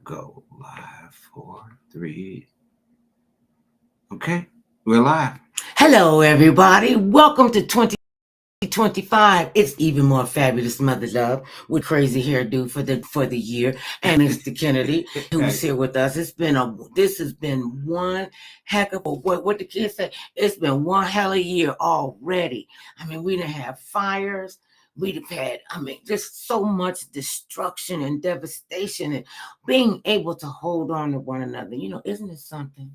Go live. 4, 3. Okay, we're live. Hello, everybody. Welcome to 2025. It's even more fabulous, Mother Love, with crazy hairdo for the year, and Mr. Kennedy, who's here with us. This has been one heck of a what the kids say. It's been one hell of a year already. I mean, we done have fires. We'd have had, just so much destruction and devastation, and being able to hold on to one another. Isn't it something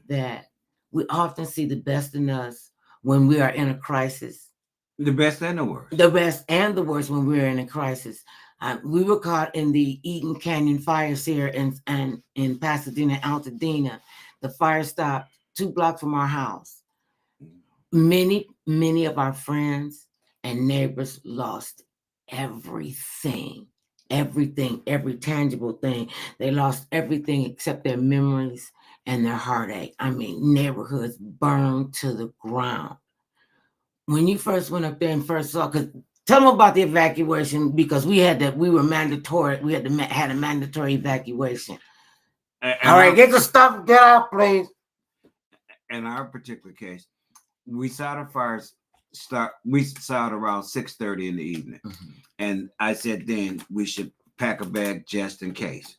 that we often see the best in us when we are in a crisis? The best and the worst. The best and the worst when we're in a crisis. We were caught in the Eaton Canyon fires here in Pasadena, Altadena. The fire stopped 2 blocks from our house. Many of our friends and neighbors lost everything. Every tangible thing. They lost everything except their memories and their heartache. Neighborhoods burned to the ground. When you first went up there and first saw, because tell them about the evacuation, because we had a mandatory evacuation. All right, get the stuff, get out, please. In our particular case, we saw the fires start. We saw it around 6:30 in the evening, and I said then we should pack a bag just in case.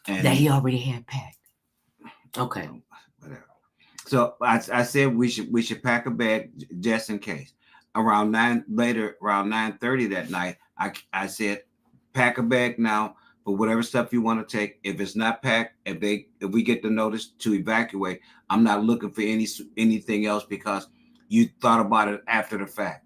And that he already had packed. Okay. Whatever. So I said we should pack a bag just in case. Around 9:30 that night, I said pack a bag now for whatever stuff you want to take. If it's not packed, if we get the notice to evacuate, I'm not looking for anything else because you thought about it after the fact.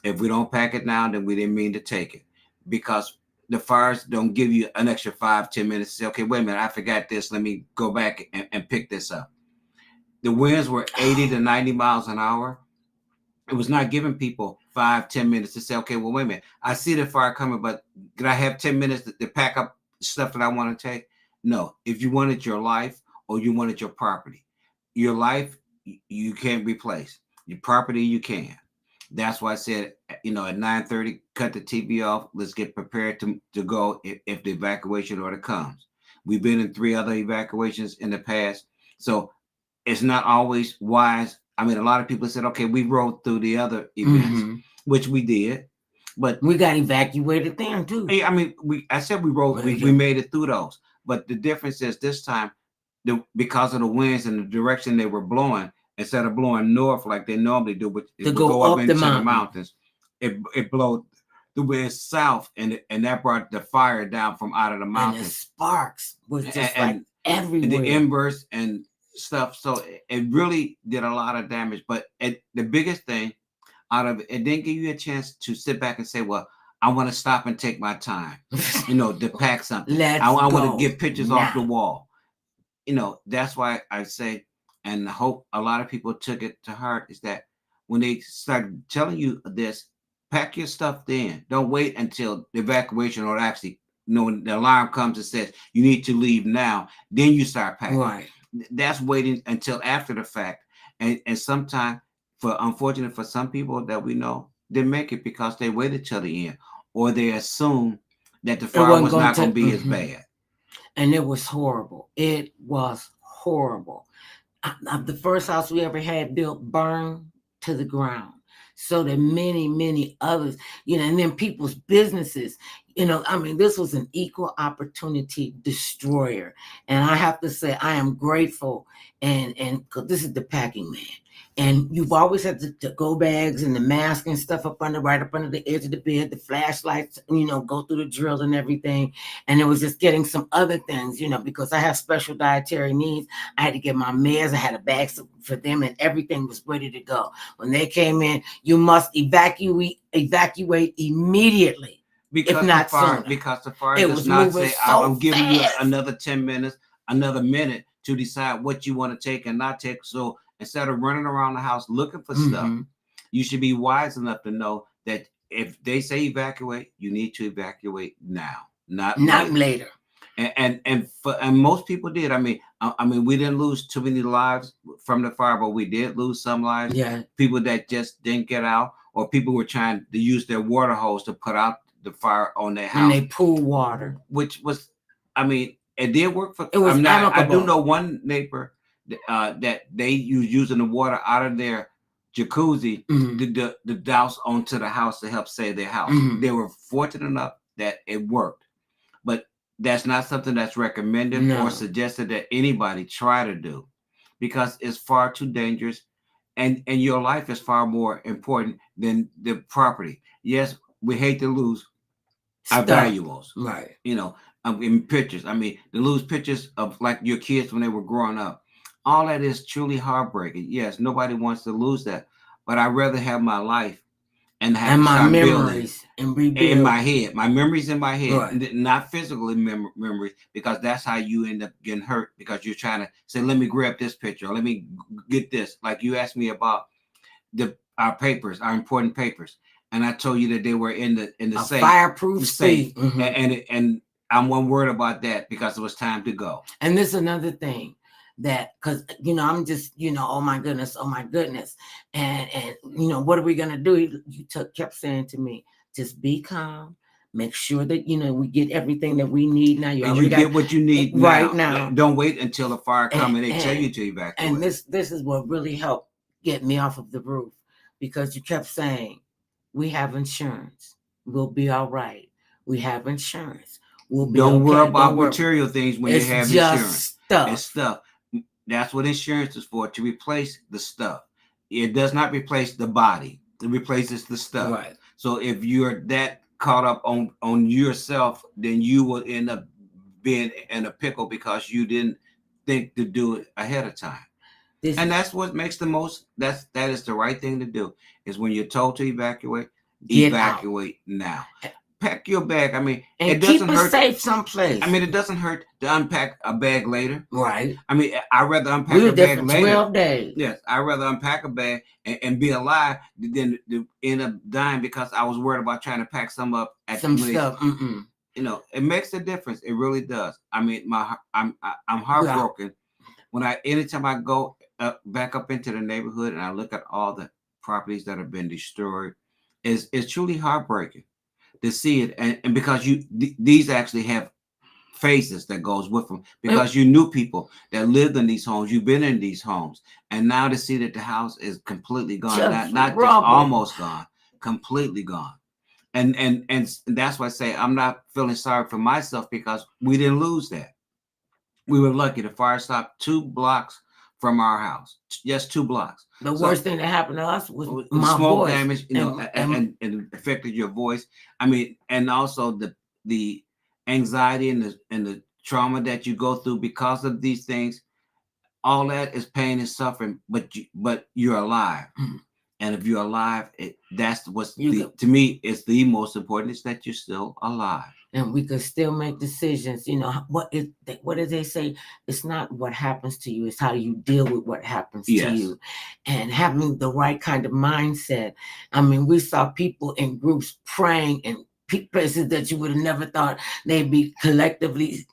If we don't pack it now, then we didn't mean to take it, because the fires don't give you an extra 5-10 minutes to say, okay, wait a minute, I forgot this. Let me go back and pick this up. The winds were 80 to 90 miles an hour. It was not giving people 5-10 minutes to say, okay, well, wait a minute, I see the fire coming, but did I have 10 minutes to pack up stuff that I want to take? No. If you wanted your life or you wanted your property, your life, you can't replace. Your property, you can. That's why I said, at 9:30, cut the TV off. Let's get prepared to go if the evacuation order comes. We've been in 3 other evacuations in the past. So it's not always wise. A lot of people said, okay, we rode through the other events, which we did. But we got evacuated there too. I said we rode, we made it through those. But the difference is this time, because of the winds and the direction they were blowing, instead of blowing north like they normally do, but it would go up into the mountains, it blew the wind south, and that brought the fire down from out of the mountains. And the sparks was just like everywhere. The embers and stuff. So it really did a lot of damage. But the biggest thing out of it didn't give you a chance to sit back and say, well, I want to stop and take my time, to pack something. I want to get pictures off the wall. That's why I say, and I hope a lot of people took it to heart, is that when they started telling you this, pack your stuff then. Don't wait until the evacuation or actually, when the alarm comes and says you need to leave now, then you start packing. Right. That's waiting until after the fact. And sometimes, unfortunately for some people that we know, they make it because they waited till the end, or they assume that the fire was not going to be as bad. And it was horrible. It was horrible. The first house we ever had built burned to the ground. So that many others, and then people's businesses, this was an equal opportunity destroyer. And I have to say, I am grateful, and because this is the packing man. And you've always had the go bags and the mask and stuff right up under the edge of the bed, the flashlights, go through the drill and everything. And it was just getting some other things, because I have special dietary needs. I had to get my meds. I had a bag for them, and everything was ready to go. When they came in, you must evacuate immediately. Because if not the fire does not say, I'm giving you another 10 minutes, another minute to decide what you want to take and not take. So instead of running around the house looking for stuff, you should be wise enough to know that if they say evacuate, you need to evacuate now, not later. And most people did. We didn't lose too many lives from the fire, but we did lose some lives. Yeah. People that just didn't get out, or people were trying to use their water hose to put out the fire on their house. And they pool water, which was I mean, it did work for. It was I'm not. I do amicable. know one neighbor that they use using the water out of their jacuzzi Mhm. to douse onto the house to help save their house. Mhm. They were fortunate enough that it worked, but that's not something that's recommended or No. suggested that anybody try to do because it's far too dangerous, and your life is far more important than the property. Yes, we hate to lose our Stuff. valuables, Right. you know, in pictures. I mean, to lose pictures of like your kids when they were growing up, all that is truly heartbreaking. Yes, nobody wants to lose that, but I'd rather have my life and have And to my start building memories and in rebuild. my head, my memories in my head, Right. not physically memories, because that's how you end up getting hurt because you're trying to say, let me grab this picture or let me get this. Like you asked me about our papers, our important papers, and I told you that they were in the A safe, fireproof safe, safe. Mhm. and I'm one word about that because it was time to go. And this is another thing that, because I'm just, oh my goodness, and what are we gonna do? You kept saying to me, just be calm, make sure that we get everything that we need now. You And already you got get what you need right now. now, Don't wait until the fire and comes and they tell and you to and evacuate. this is what really helped get me off of the roof, because you kept saying, we have insurance, we'll be all right. We have insurance, we'll be Don't worry okay. Don't about worry. material things when you It's have insurance. just It's stuff. stuff. That's what insurance is for, to replace the stuff. It does not replace the body. It replaces the stuff. Right. So if you're that caught up on yourself, then you will end up being in a pickle because you didn't think to do it ahead of time. This And that's what makes the most. That is the right thing to do. Is when you're told to evacuate, get out evacuate now. Pack your bag. I mean, and it keep doesn't it hurt. safe someplace. I mean, it doesn't hurt to unpack a bag later. Right. I mean, I'd rather We unpack were a there bag for later. 12 days. Yes, I'd rather unpack a bag and be alive than to end up dying because I was worried about trying to pack some up at Some when stuff. it makes a difference. It really does. I mean, I'm Yeah. heartbroken when anytime I go back up into the neighborhood and I look at all the properties that have been destroyed, it's truly heartbreaking to see it, and because these actually have faces that goes with them because you knew people that lived in these homes, you've been in these homes, and now to see that the house is completely gone, Just not just rubble. almost gone, completely gone. And that's why I say I'm not feeling sorry for myself because we didn't lose that. We were lucky. The fire stopped 2 blocks from our house, just 2 blocks. The So worst thing that happened to us was the my smoke voice. damage, and affected your voice. I mean, and also the anxiety and the trauma that you go through because of these things. All that is pain and suffering, but you're alive. Mhm. And if you're alive, that's what's You to me it's the most important is that you're still alive. and we could still make decisions. What did they say? It's not what happens to you, it's how you deal with what happens to Yes. you, and having the right kind of mindset. I mean, we saw people in groups praying in places that you would have never thought they'd be collectively,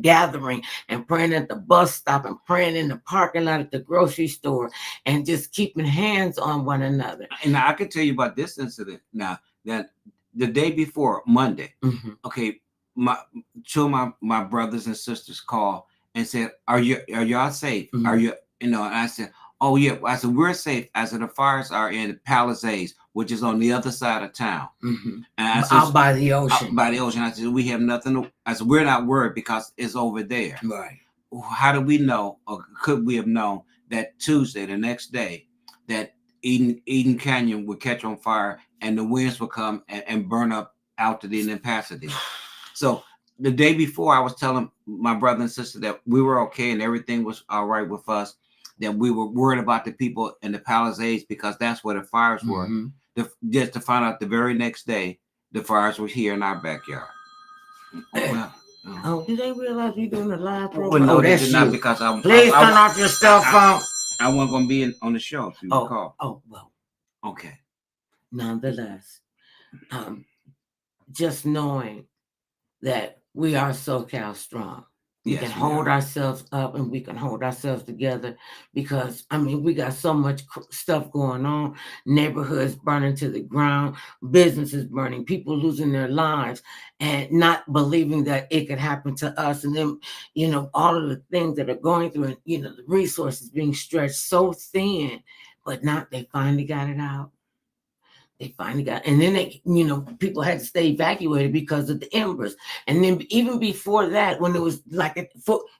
gathering and praying at the bus stop and praying in the parking lot at the grocery store and just keeping hands on one another. And I can tell you about this incident now that the day before Monday, Mhm. okay, my two of my brothers and sisters called and said, are y'all safe? Mhm. Are you and I said, oh yeah. I said, we're safe. I said, the fires are in Palisades, which is on the other side of town. Mhm. And I said, Out by the ocean. out by the ocean. I said, we have nothing. I said, we're not worried because it's over there. Right. How do we know, or could we have known that Tuesday, the next day, that Eden Canyon would catch on fire and the winds would come and burn up out to the end of Pasadena? So the day before, I was telling my brother and sister that we were okay and everything was all right with us. That we were worried about the people in the Palisades because that's where the fires were. Mhm. Just to find out the very next day, the fires were here in our backyard. Well, Oh, do they realize you're doing a live program? well, no, Oh, they that's did you. not because Please turn off your cell phone. I wasn't going to be on the show if you recall. Oh, well. Okay. Nonetheless, just knowing that we are SoCal strong. We can Yes, we hold are. ourselves up and we can hold ourselves together because I mean we got so much stuff going on, neighborhoods burning to the ground, businesses burning, people losing their lives and not believing that it could happen to us, and then all of the things that are going through, and the resources being stretched so thin, but not they finally got it out. They finally got, and then people had to stay evacuated because of the embers. And then even before that, when it was like,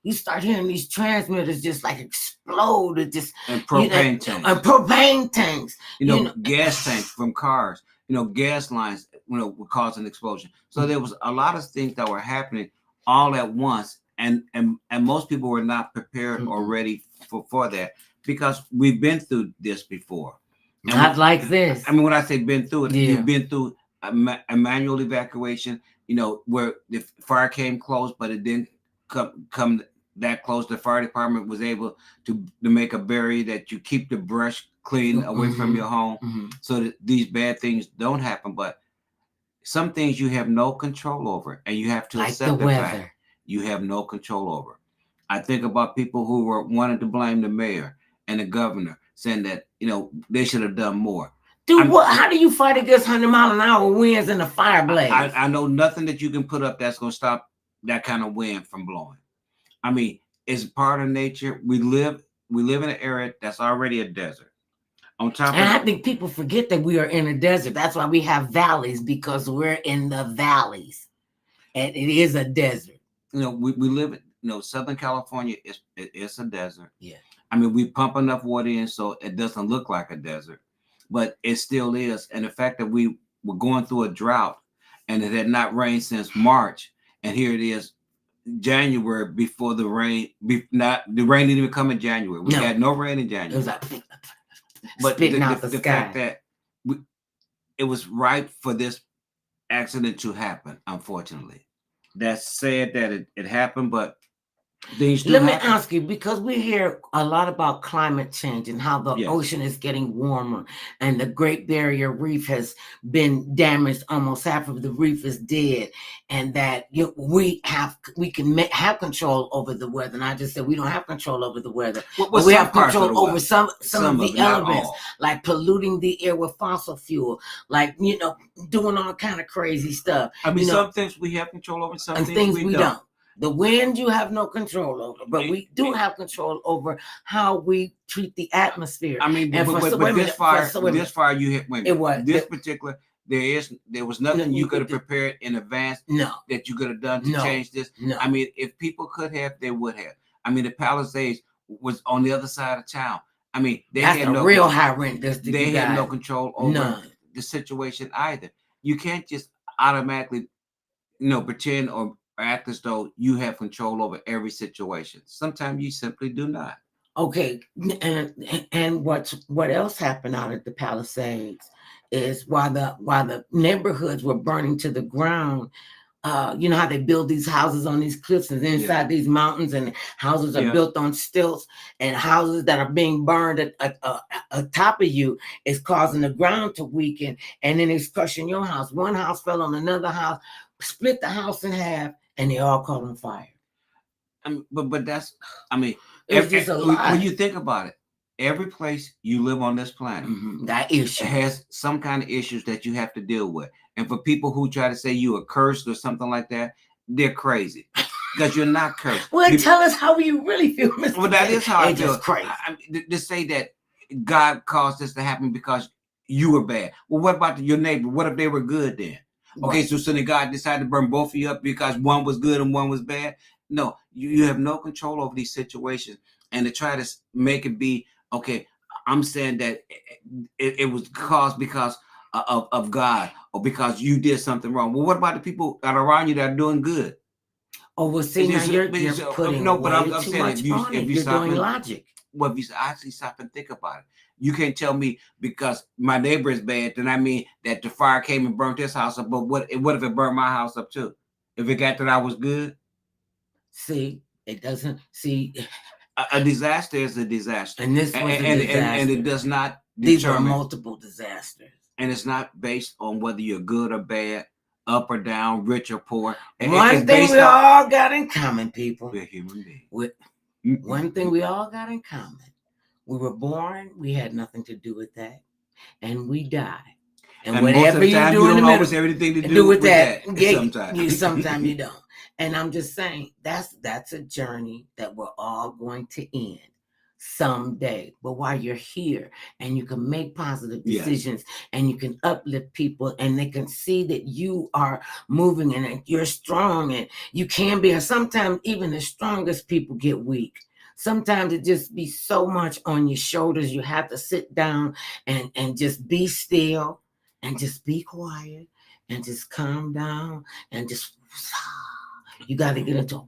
you start hearing these transmitters just like explode, it just, And propane tanks. and propane tanks, gas tanks from cars, gas lines, would cause an explosion. So there was a lot of things that were happening all at once, and most people were not prepared or ready for that because we've been through this before. Not like this. I mean, when I say been through it, Yeah. you've been through a manual evacuation, where the fire came close, but it didn't come that close. The fire department was able to make a barrier that you keep the brush clean away from your home so that these bad things don't happen. But some things you have no control over, and you have to like accept the fact weather. you have no control over. I think about people who were wanting to blame the mayor and the governor, saying that they should have done more. Dude, how do you fight against 100-mile-an-hour winds in a fire blaze? I know nothing that you can put up that's going to stop that kind of wind from blowing. I mean, it's part of nature. We live in an area that's already a desert. On top and I think people forget that we are in a desert. That's why we have valleys, because we're in the valleys, and it is a desert. We live in Southern California. It's a desert. Yeah. I mean, we pump enough water in so it doesn't look like a desert, but it still is. And the fact that we were going through a drought and it had not rained since March, and here it is January before the rain. The rain didn't even come in January. We had no rain in January. It was like but spitting out the sky. Fact that it was right for this accident to happen. Unfortunately, that's sad that it happened, but let me ask you, because we hear a lot about climate change and how the ocean is getting warmer, and the Great Barrier Reef has been damaged. Almost half of the reef is dead, and that we can have control over the weather. And I just said we don't have control over the weather, but we have control over some of the elements, like polluting the air with fossil fuel, like doing all kind of crazy stuff. I mean, some things we have control over, some things we don't. The wind you have no control over, but we do have control over how we treat the atmosphere. I mean, but this fire you hit, this particular, there was nothing you could have prepared in advance that you could have done to change this. No. I mean, if people could have, they would have. I mean, the Palisades was on the other side of town. I mean, they had no real high rent district. They had no control over the situation either. You can't just automatically, pretend or act as though you have control over every situation. Sometimes you simply do not. Okay, and what else happened out at the Palisades is while the neighborhoods were burning to the ground. You know how they build these houses on these cliffs and inside these mountains, and houses are built on stilts, and houses that are being burned at top of you is causing the ground to weaken, and then it's crushing your house. One house fell on another house, split the house in half, and they all caught on fire. But that's, I mean, it's just a lot. When you think about it, every place you live on this planet that issue has some kind of issues that you have to deal with. And for people who try to say you are cursed or something like that, they're crazy, because you're not cursed. Well, tell us how you really feel, Mr. Well, that is how I feel. Just crazy. To say that God caused this to happen because you were bad. Well, what about your neighbor? What if they were good then? Okay, so then God decided to burn both of you up because one was good and one was bad? No, you have no control over these situations. And to try to make it be, okay, I'm saying that it was caused because of God, or because you did something wrong. Well, what about the people that are around you that are doing good? Oh, well, see, now you're putting but I'm saying if you're doing logic. Well, if you actually stop and think about it, you can't tell me because my neighbor is bad, then I mean that the fire came and burnt his house up. But what if it burnt my house up too? If it got that I was good? See, it doesn't. See, a disaster is a disaster, and this was a disaster, and it does not. These are multiple disasters, and it's not based on whether you're good or bad. up or down, rich or poor. One thing we all got in common, people. We're human beings. One thing we all got in common. We were born, we had nothing to do with that, and we die. And whatever you do in the middle, everything to do with that. Sometimes. Sometimes you don't. And I'm just saying that's a journey that we're all going to end someday. But while you're here and you can make positive decisions and you can uplift people and they can see that you are moving and you're strong and you can be. And sometimes even the strongest people get weak. Sometimes it just be so much on your shoulders. You have to sit down and just be still and just be quiet and just calm down and just, you got to get into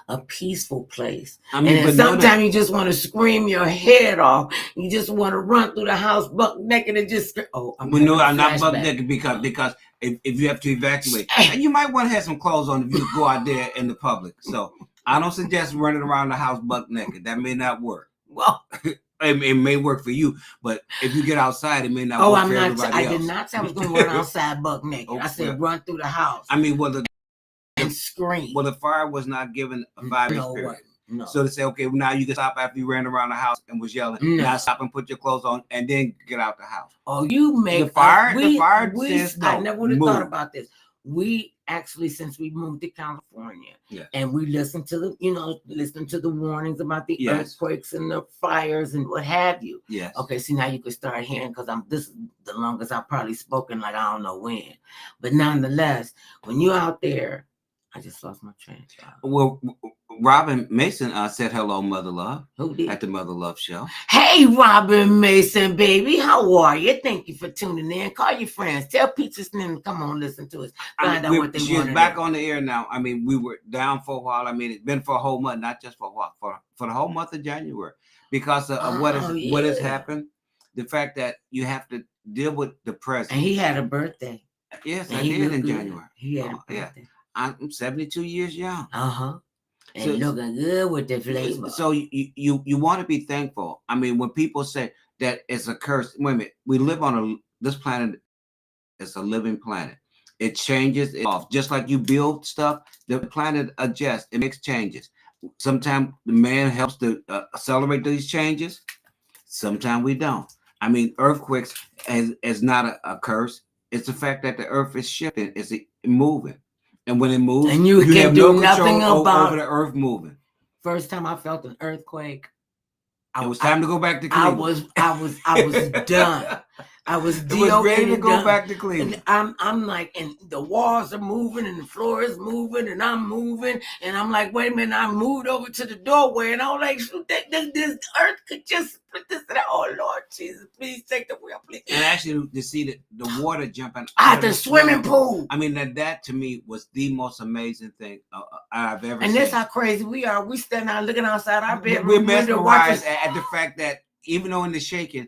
a peaceful place. I mean, and sometimes you just want to scream your head off. You just want to run through the house buck naked and just, I'm not buck naked because if you have to evacuate, and you might want to have some clothes on if you go out there in the public. So I don't suggest running around the house buck naked. That may not work. Well, it may work for you, but if you get outside, it may not work for everybody else. I did not say I was going to run outside buck naked. I said run through the house. I mean, and scream. Well, the fire was not given a 5-year period. No. So to say, okay, well, now you can stop after you ran around the house and was yelling. No. Now stop and put your clothes on and then get out the house. Oh, you make the fire says no. I never would have thought about this. We actually, since we moved to California, and we listened to the warnings about the earthquakes and the fires and what have you. Yes. Okay, see, now you can start hearing, because this is the longest I've probably spoken, like I don't know when. But nonetheless, when you're out there, I just lost my train of thought. Well, Robin Mason said hello, Mother Love. Who did? At the Mother Love show. Hey, Robin Mason, baby. How are you? Thank you for tuning in. Call your friends. Tell Peaches to come on, listen to us. Find out what they want. She's back on the air now. I mean, we were down for a while. I mean, it's been for a whole month, not just for a while, for the whole month of January. Because of what has happened. The fact that you have to deal with the present. And he had a birthday. Yes, I did in January. He had a birthday. Yeah. I'm 72 years young. And so, looking good with the flavor. So you want to be thankful. I mean, when people say that it's a curse, wait a minute, we live on this planet. It's a living planet. It changes off. Just like you build stuff, the planet adjusts. It makes changes. Sometimes the man helps to accelerate these changes. Sometimes we don't. I mean, earthquakes is not a curse. It's the fact that the earth is shifting. It's moving. And when it moves, and you can do nothing about over the earth moving. First time I felt an earthquake, it was time to go back to Cleveland. I was done. I was ready to go back to Cleveland. And I'm like, and the walls are moving and the floor is moving and I'm moving. And I'm like, wait a minute, I moved over to the doorway and I was like, this earth could just split this and that. Oh, Lord Jesus, please take the wheel, please. And actually to see the water jumping out of the swimming pool. I mean, that to me was the most amazing thing I've ever seen. And that's how crazy we are. We standing out looking outside our bedroom. We're mesmerized at the fact that even though in the shaking,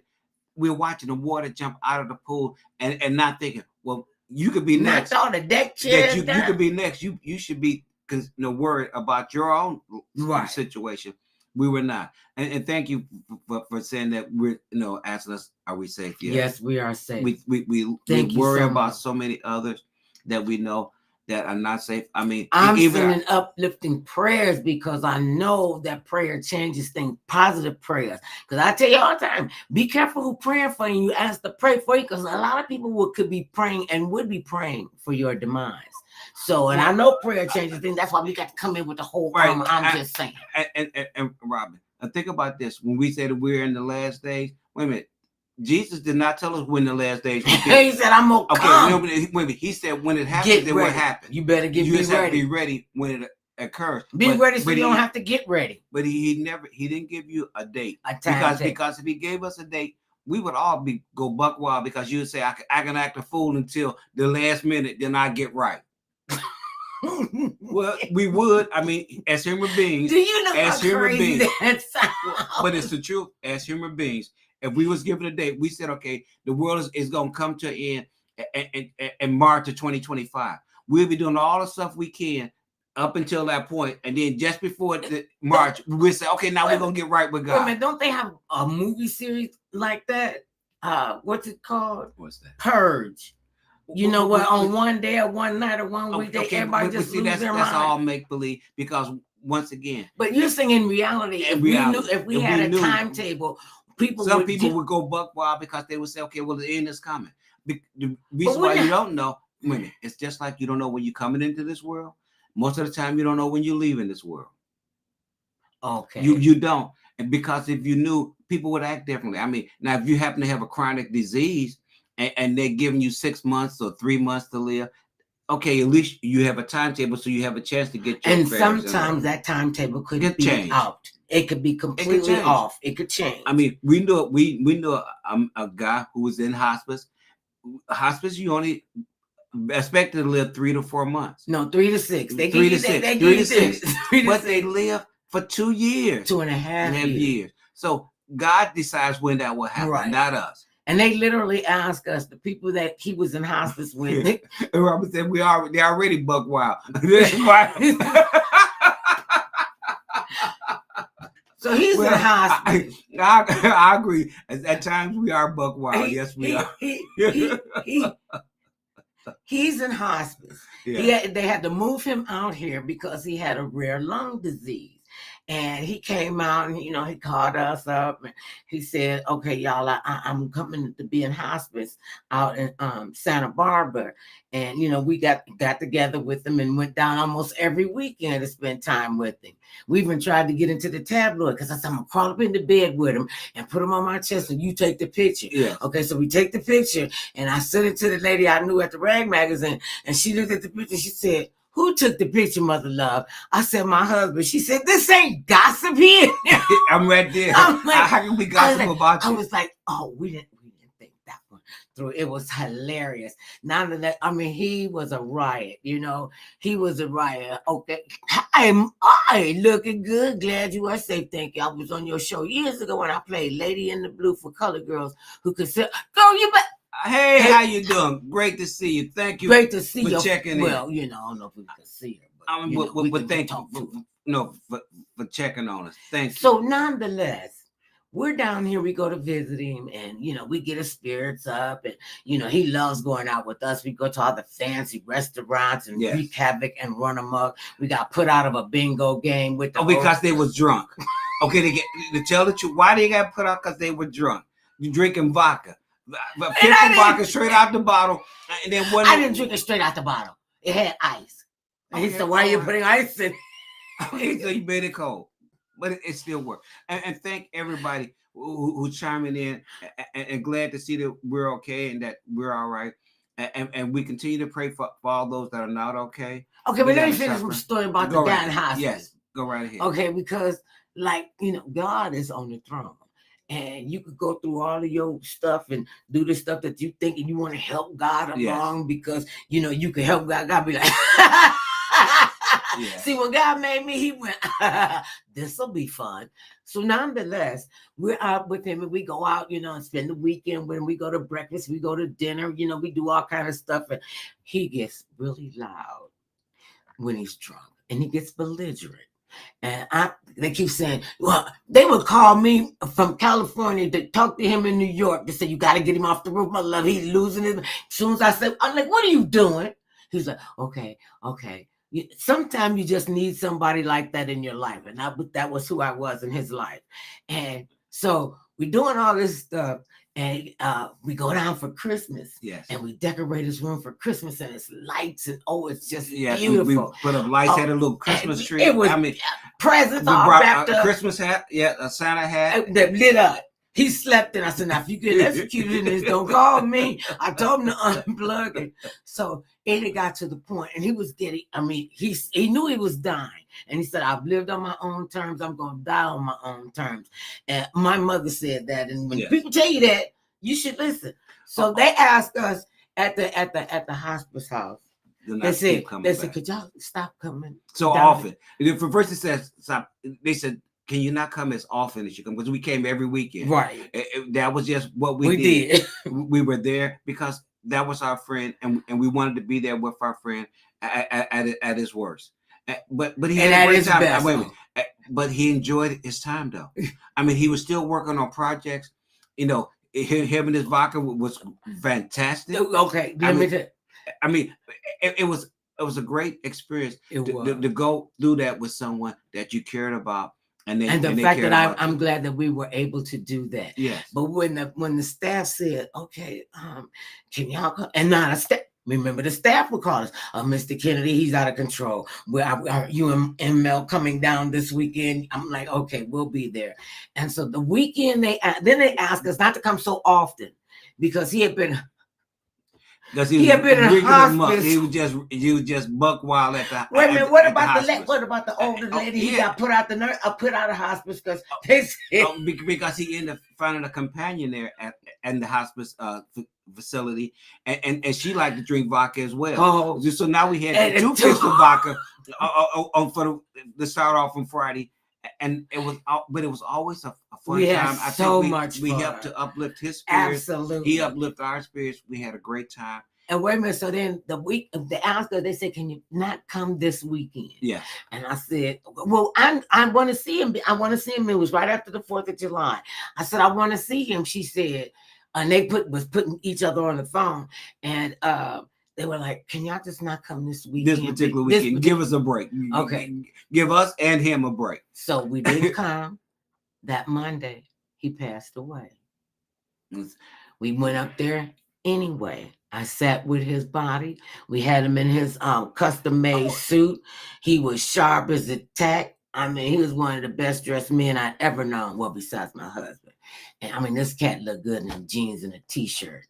we're watching the water jump out of the pool and not thinking, well, you could be next. Not all the deck chairs. You could be next. You should be worried about your own situation. We were not. And thank you for saying that we're, asking us, are we safe? Yes, we are safe. We worry about so many others that we know that are not safe. I mean, I'm sending uplifting prayers because I know that prayer changes things, positive prayers. Because I tell you all the time, be careful who praying for you. You ask to pray for you, because a lot of people could be praying and would be praying for your demise. So, and I know prayer changes things. That's why we got to come in with the whole armor. I'm just saying. And Robin, think about this. When we say that we're in the last days, wait a minute. Jesus did not tell us when the last days would be. He said, I'm going to come. Wait a minute. He said, when it happens, it will happen. You better be ready. Have to be ready when it occurs. Be ready so you don't have to get ready. But he didn't give you a date. Because if he gave us a date, we would all go buck wild, because you would say, I can act a fool until the last minute, then I get right. Well, we would. I mean, as human beings. Do you know how crazy that sounds? But it's the truth. As human beings, if we was given a date, we said, okay, the world is going to come to an end in March of 2025. We'll be doing all the stuff we can up until that point. And then just before March, we'll say, okay, now we're going to get right with God. Wait a minute, don't they have a movie series like that? What's it called? What's that? Purge. You know what? On one day or one night or one week, everybody just see, lose their that's mind. all make believe, because once again. But you're saying in reality, if we had a timetable, some people would go buck wild because they would say, okay, well, the end is coming. The reason why you don't know, it's just like you don't know when you're coming into this world. Most of the time, you don't know when you're leaving this world. Okay. You don't. And because if you knew, people would act differently. I mean, now if you happen to have a chronic disease and they're giving you 6 months or 3 months to live, okay, at least you have a timetable, so you have a chance to get your. And sometimes that timetable could be changed. Out. It could be completely off. It could change. I mean, we knew a guy who was in hospice. Hospice, you only expected to live 3 to 4 months. No, 3 to 6. They 3 to 6. 3 to 6. But they live for 2 years. 2.5 years. So God decides when that will happen, not us. And they literally ask us, the people that he was in hospice with. Robert said, they already buck wild. That's why. So he's in hospice. I agree. At times we are buck wild. Yes, we are. He's in hospice. Yeah. They had to move him out here because he had a rare lung disease. And he came out and, he called us up and he said, okay, y'all, I'm coming to be in hospice out in Santa Barbara. And, we got together with him and went down almost every weekend to spend time with him. We even tried to get into the tabloid because I said, I'm going to crawl up into bed with him and put him on my chest and you take the picture. Yes. Okay, so we take the picture and I sent it to the lady I knew at the Rag magazine and she looked at the picture and she said, who took the picture, Mother Love? I said, my husband. She said, this ain't gossip here. I'm right there. I'm like, how can we gossip about you? I was like, oh, we didn't think that one through. It was hilarious. Nonetheless, I mean, he was a riot, He was a riot. Okay. I looking good. Glad you are safe. Thank you. I was on your show years ago when I played Lady in the Blue for colored girls who could say, girl, you bet. Hey, how you doing? Great to see you. Thank you. Great to see you. Checking in. Well, I don't know if we can see her, but thank you for checking on us. Thank you. So nonetheless, we're down here. We go to visit him, and we get his spirits up, and he loves going out with us. We go to all the fancy restaurants and wreak havoc and run amok. We got put out of a bingo game with because they was drunk. Okay, to tell the truth, why they got put out? Because they were drunk. You drinking vodka. But vodka straight out the bottle, and then I didn't drink it straight out the bottle. It had ice. And he said, "Why are you putting ice in?" Okay, so you made it cold, but it still worked. And thank everybody who's chiming in, and glad to see that we're okay and that we're all right. And we continue to pray for all those that are not okay. Okay, but let me finish my story about the guy in hospice. Yes, go right ahead. Okay, because God is on the throne. And you could go through all of your stuff and do the stuff that you think and you want to help God along because, you can help God. God be like, see, when God made me, he went, this will be fun. So nonetheless, we're out with him and we go out, and spend the weekend. When we go to breakfast, we go to dinner, we do all kind of stuff. And he gets really loud when he's drunk and he gets belligerent. And they keep saying, well, they would call me from California to talk to him in New York to say, you got to get him off the roof. My love, he's losing it. As soon as I said, I'm like, what are you doing? He's like, okay. Sometimes you just need somebody like that in your life. And that was who I was in his life. And so we're doing all this stuff. And we go down for Christmas. Yes. And we decorate his room for Christmas and it's lights and it's just beautiful. We put up lights, had a little Christmas tree. It was presents all wrapped up. A Christmas hat, a Santa hat. That lit up. He slept in. I said, now if you get executed in this, don't call me. I told him to unplug it. So it got to the point, and he was getting, he knew he was dying. And he said, I've lived on my own terms. I'm going to die on my own terms. And my mother said that. And when people tell you that, you should listen. So they asked us at the hospice house. They said, could y'all stop coming so often? For first it says stop. They said, can you not come as often as you come? Because we came every weekend. Right. That was just what we did. We were there because that was our friend, and we wanted to be there with our friend at his worst. But he had a great time. But he enjoyed his time though. He was still working on projects. Him and his vodka was fantastic. Okay, I mean, it was a great experience It to, was. to go through that with someone that you cared about, and And the they fact cared that about I'm you. glad that we were able to do that. Yes. But when the staff said, okay, can y'all come? And now the staff, remember the staff would call us, Mr. Kennedy, he's out of control. Are you and Mel coming down this weekend? I'm like, okay, we'll be there. And so the weekend then they asked us not to come so often because he had been Because he had been in hospice. He was just buck wild at the Wait a minute. What at the about hospice. what about the older lady? He yeah. got put out put out of hospice because they said Because he ended up finding a companion there at the hospice facility, and she liked to drink vodka as well. Oh, so now we had two fifths of vodka for the start off on Friday, and it was always a fun time. I think much we fun. helped to uplift his spirits. Absolutely, he uplifted our spirits. We had a great time. And wait a minute. So then the Oscar, they said, "Can you not come this weekend?" Yeah. And I said, "Well, I want to see him. I want to see him." It was right after the 4th of July. I said, "I want to see him." She said, and they was putting each other on the phone, and they were like, "Can y'all just not come this weekend? This particular weekend, give us a break. Okay, give us and him a break." So we didn't come. That Monday, he passed away. We went up there anyway. I sat with his body. We had him in his custom-made suit. He was sharp as a tack. I mean, he was one of the best dressed men I ever known. Well, besides my husband. And I mean, this cat looked good in jeans and a t-shirt.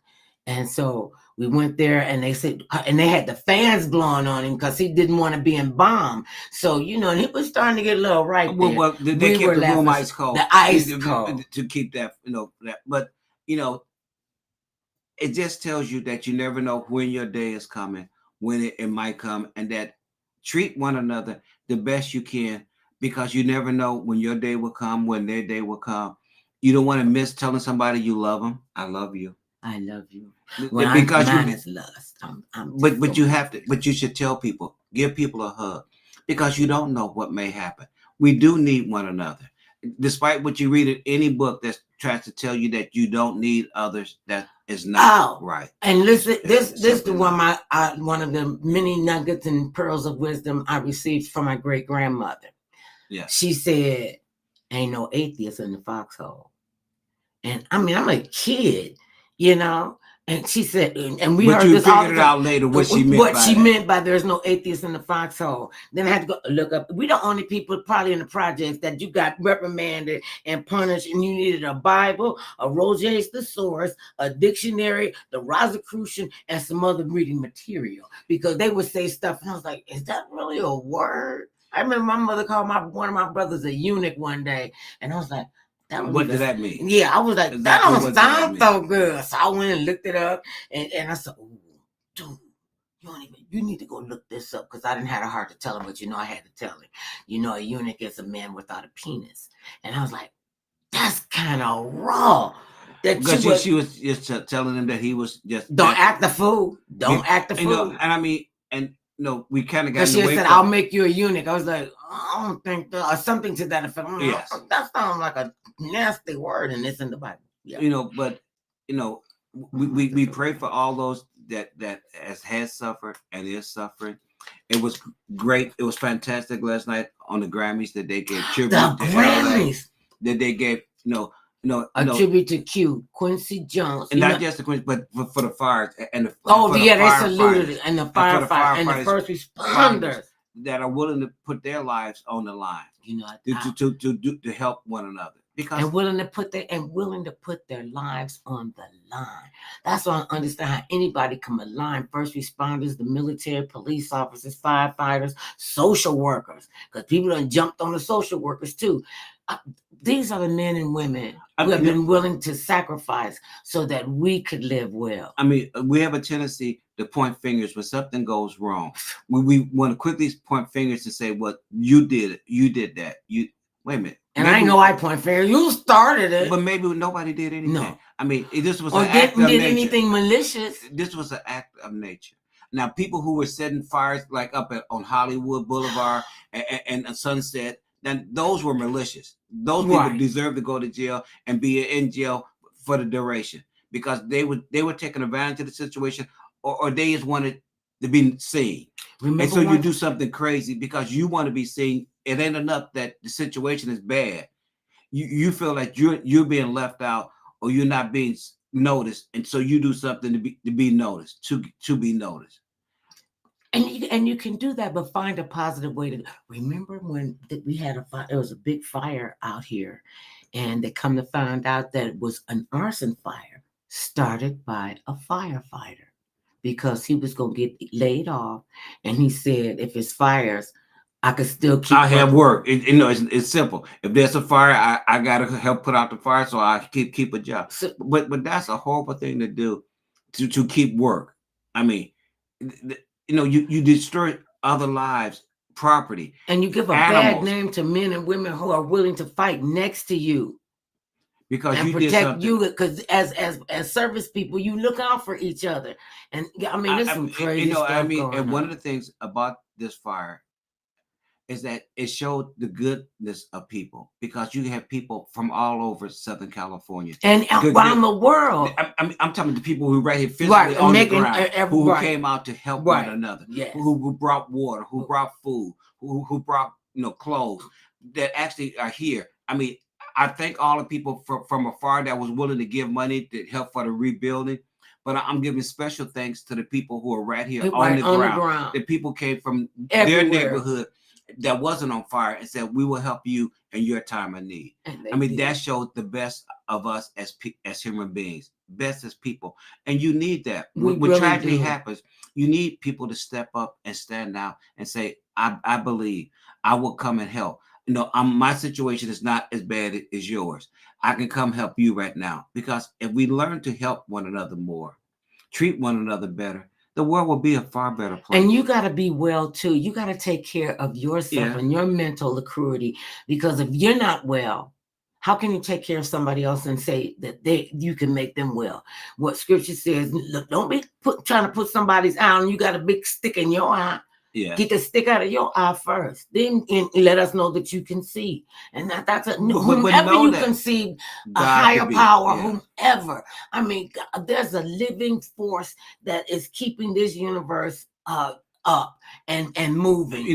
And so we went there, and they said, and they had the fans blowing on him because he didn't want to be embalmed. So, you know, and he was starting to get a little right there. Well, they kept the room ice cold. The ice cold. To keep that, that. But, it just tells you that you never know when your day is coming, when it might come, and that treat one another the best you can, because you never know when your day will come, when their day will come. You don't want to miss telling somebody you love them. I love you. I love you. Because mine is lust. But you have to. But you should tell people, give people a hug, because you don't know what may happen. We do need one another. Despite what you read in any book that tries to tell you that you don't need others, that is not right. And listen, this is one of the many nuggets and pearls of wisdom I received from my great grandmother. Yeah, she said, "Ain't no atheists in the foxhole." And I mean, I'm a kid, And she said, and we heard this all the time. But you figured it out later what she meant. What she meant by there's no atheists in the foxhole. Then I had to go look up. We the only people probably in the projects that you got reprimanded and punished, and you needed a Bible, a Roget's Thesaurus, a dictionary, the Rosicrucian, and some other reading material, because they would say stuff, and I was like, "Is that really a word?" I remember my mother called one of my brothers a eunuch one day, and I was like, what does that mean? Yeah, I was like, that don't sound so good. So I went and looked it up, and I said, "Oh, dude, you need to go look this up," because I didn't have a heart to tell him, but I had to tell him. A eunuch is a man without a penis, and I was like, that's kind of raw. Because she was just telling him that he was just don't act the fool. Don't act the fool. And I mean, and we kind of got. Because she said, "I'll make you a eunuch." I was like, I don't think that, or something to that effect. Yes. That sounds like a nasty word, and it's in the Bible. Yeah. But we pray for all those that has suffered and is suffering. It was great. It was fantastic last night on the Grammys that they gave tribute to Grammys. That they gave a tribute to Q, Quincy Jones, and not just the Quincy, but for the fires and the they saluted it, and the firefighters and the first responders that are willing to put their lives on the line, to help one another, because willing to put their lives on the line. That's why I understand how anybody can align first responders, the military, police officers, firefighters, social workers, because people done jumped on the social workers too. These are the men and women who have been willing to sacrifice so that we could live well. I mean, we have a tendency to point fingers when something goes wrong. We want to quickly point fingers and say, "Well, you did it. You did that. You wait a minute." And I know I point fingers. You started it. But maybe nobody did anything. No. I mean, this was an act of nature. Or did anything malicious. This was an act of nature. Now, people who were setting fires like up on Hollywood Boulevard and Sunset, then those were malicious. Those people deserve to go to jail and be in jail for the duration, because they were taking advantage of the situation. or they just wanted to be seen. And Remember so you one? do something crazy because you want to be seen. It ain't enough that the situation is bad. You feel like you're being left out or you're not being noticed, and so you do something to be noticed, to be noticed. And you can do that, but find a positive way to. Remember when we had a fire? It was a big fire out here, and they come to find out that it was an arson fire started by a firefighter because he was gonna get laid off, and he said, if it's fires, I could still keep. I have work. It's simple. If there's a fire, I gotta help put out the fire, so I keep a job. So, But that's a horrible thing to do, to keep work. I mean, you destroy other lives, property, and you give a bad animals, name to men and women who are willing to fight next to you because and you did protect something. you. Because as service people, you look out for each other. And I mean, there's some crazy stuff going And on. one of the things about this fire is that it showed the goodness of people, because you have people from all over Southern California and around the world. I'm talking to people who right here physically on the ground, who came out to help one another, yes. who brought water, who brought food, who brought clothes, that actually are here. I mean, I thank all the people from afar that was willing to give money to help for the rebuilding. But I'm giving special thanks to the people who are right here on the ground. The people came from their neighborhood that wasn't on fire and said, we will help you in your time of need. I mean, that showed the best of us as human beings, best as people. And you need that. When really tragedy happens, you need people to step up and stand out and say, I believe, I will come and help. My situation is not as bad as yours. I can come help you right now. Because if we learn to help one another more, treat one another better, the world will be a far better place. And you got to be well too. You got to take care of yourself and your mental acuity, because if you're not well, how can you take care of somebody else and say that you can make them well? What scripture says, look, don't be trying to put somebody's eye on. You got a big stick in your eye. Yeah. Get the stick out of your eye first. Then let us know that you can see. And that's whomever you conceive, a higher power, whomever. I mean, there's a living force that is keeping this universe up and moving.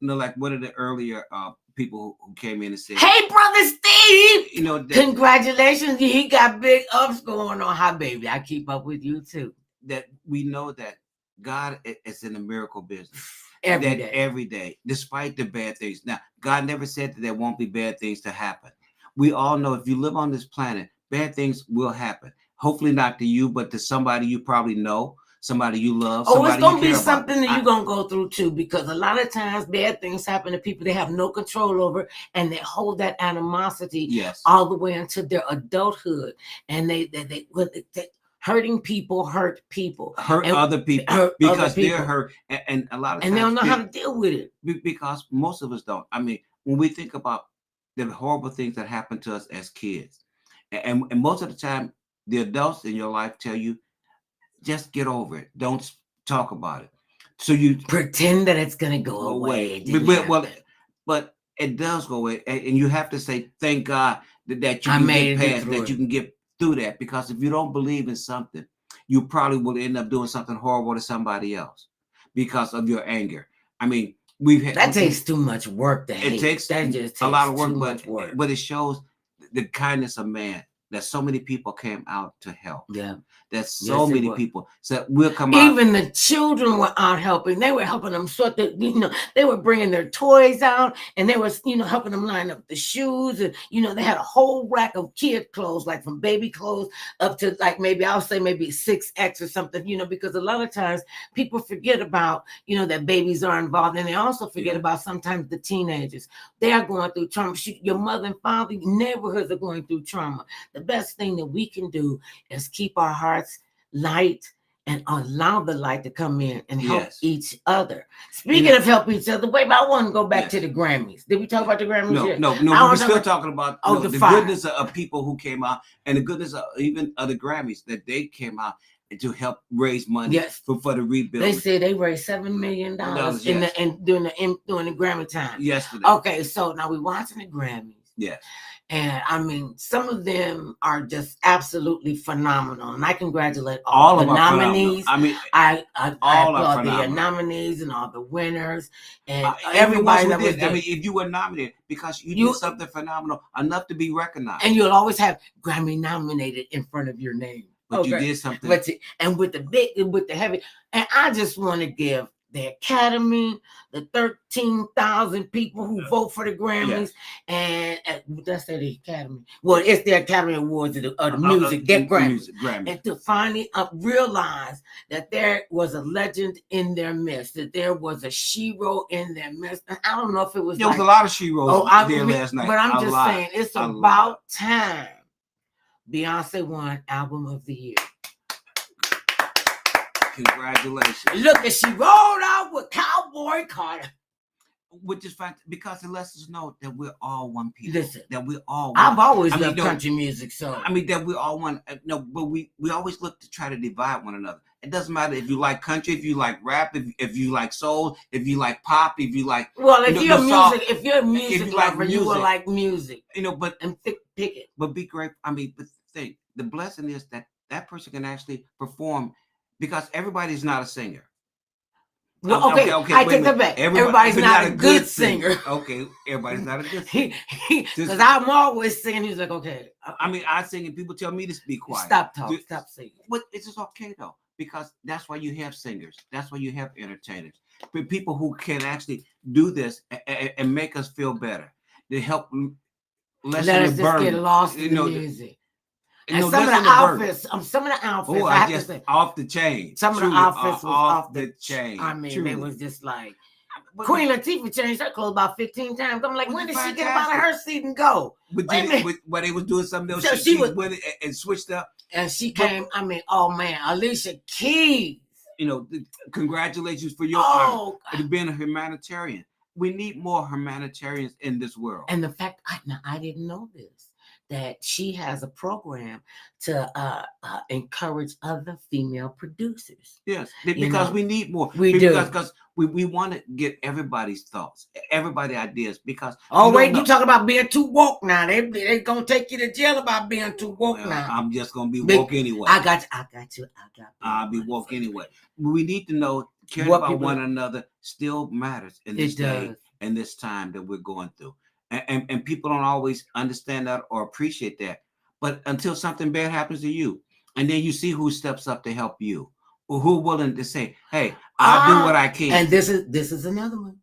Like one of the earlier people who came in and said, "Hey, brother Steve, congratulations! He got big ups going on. Hi, baby. I keep up with you too." That we know that God is in the miracle business every day, despite the bad things. Now, God never said that there won't be bad things to happen. We all know if you live on this planet, bad things will happen. Hopefully not to you, but to somebody you probably know, somebody you love. It's going to be something that you're going to go through too, because a lot of times bad things happen to people they have no control over, and they hold that animosity all the way into their adulthood. And they hurting people hurt other people because they're hurt, and a lot of times, and they don't know how to deal with it, because most of us don't. I mean, when we think about the horrible things that happen to us as kids, and most of the time the adults in your life tell you, just get over it, don't talk about it, so you pretend that it's going to go away. But it does go away, and you have to say thank God that you can get past that, you can get through that, because if you don't believe in something, you probably will end up doing something horrible to somebody else because of your anger. I mean, that takes too much work to hate. It takes a lot of work, but it shows the kindness of man, that so many people came out to help. Yeah. There's so many people. So we'll come out. Even the children were out helping. They were helping them sort the, they were bringing their toys out, and they was, helping them line up the shoes. And, they had a whole rack of kid clothes, like from baby clothes up to like maybe 6X or something, because a lot of times people forget about, that babies are involved. And they also forget about sometimes the teenagers. They are going through trauma. Your mother and father, neighborhoods are going through trauma. The best thing that we can do is keep our hearts light and allow the light to come in and help each other. Speaking of help each other, wait, I want to go back to the Grammys. Did we talk about the Grammys yet? No, we're still talking about the goodness of people who came out, and the goodness of even of the Grammys, that they came out to help raise money for the rebuild. They said they raised $7 million during the Grammy time. Yesterday. Okay, so now we're watching the Grammys. Yes. And I mean, some of them are just absolutely phenomenal. And I congratulate all the of them are phenomenal. nominees. I mean, I all are applaud the phenomenal. nominees and all the winners and Even the ones everybody who that was did. there. I mean, if you were nominated because you did something phenomenal enough to be recognized, and you'll always have Grammy nominated in front of your name. but you did something. And with the big, with the heavy, and I just want to give the Academy, the 13,000 people who vote for the Grammys, and let's say the Academy. Well, it's the Academy Awards of the music, that Grammys. And to finally realize that there was a legend in their midst, that there was a shero in their midst. And I don't know if it was. There was a lot of sheroes there last night. But I'm just saying, it's about time Beyonce won Album of the Year. Congratulations. Look, and she rolled out with Cowboy Carter. Which is fine because it lets us know that we're all one people. Listen, that we're all one. I've always loved country music, so I mean that we all one. No, but we always look to try to divide one another. It doesn't matter if you like country, if you like rap, if you like soul, if you like pop, if you like if you're a music lover, you will like music. But and pick it. But be great. I mean, but the blessing is that person can actually perform. Because everybody's not a singer. Well, okay, I take that back. Everybody's not a good singer. Okay, everybody's not a good singer. Because I'm always singing. He's like, okay. I mean, I sing and people tell me to be quiet. Stop talking. Stop singing. But it's just okay though, because that's why you have singers. That's why you have entertainers. But people who can actually do this and make us feel better. They help let us just get lost in the music. And some of the outfits, oh, I just off the chain. Some of the outfits was off the chain. I mean, it was just like Queen Latifah changed her clothes about 15 times. I'm like, when did she get up out of her seat and go? But they was doing something else. So she went and switched up. And she came. I mean, oh man, Alicia Keys. Congratulations for your honor to being a humanitarian. We need more humanitarians in this world. And the fact I didn't know this. That she has a program to encourage other female producers. Yes, because we need more. Because we want to get everybody's thoughts, everybody's ideas. Because you talk about being too woke now. They gonna take you to jail about being too woke now. I'm just gonna be woke anyway. I got you. I'll be woke anyway. We need to know caring about one another still matters in this day and this time that we're going through. And people don't always understand that or appreciate that. But until something bad happens to you, and then you see who steps up to help you, or who willing to say, hey, I'll do what I can. And this is another one.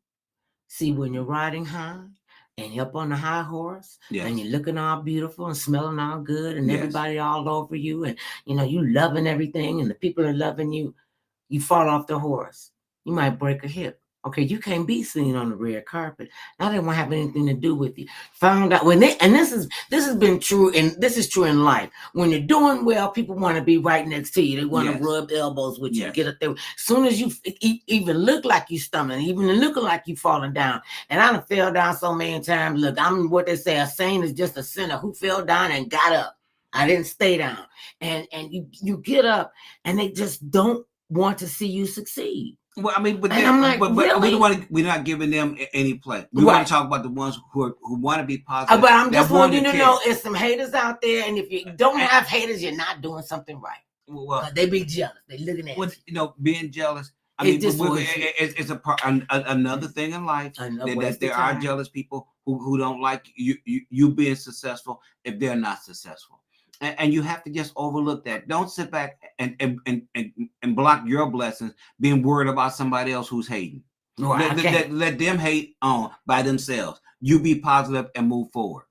See, when you're riding high and you're up on the high horse and you're looking all beautiful and smelling all good and everybody all over you and, you loving everything and the people are loving you, you fall off the horse. You might break a hip. Okay, you can't be seen on the red carpet. Now they won't have anything to do with you. Found out this has been true, and this is true in life. When you're doing well, people want to be right next to you. They want to rub elbows with you, get up there. As soon as you even look like you stumbling, even looking like you falling down. And I done fell down so many times. Look, I'm what they say, a saint is just a sinner who fell down and got up. I didn't stay down. And you get up, and they just don't want to see you succeed. Well, I mean, but I'm like, really? we're not giving them any play. We want to talk about the ones who want to be positive. But I'm just wanting you to know, there's some haters out there, and if you don't have haters, you're not doing something right. Well, they be jealous. They looking at you. Being jealous. I mean, it's another thing in life that there are jealous people who don't like you being successful if they're not successful. And you have to just overlook that. Don't sit back and block your blessings, being worried about somebody else who's hating. No, let them hate on by themselves. You be positive and move forward.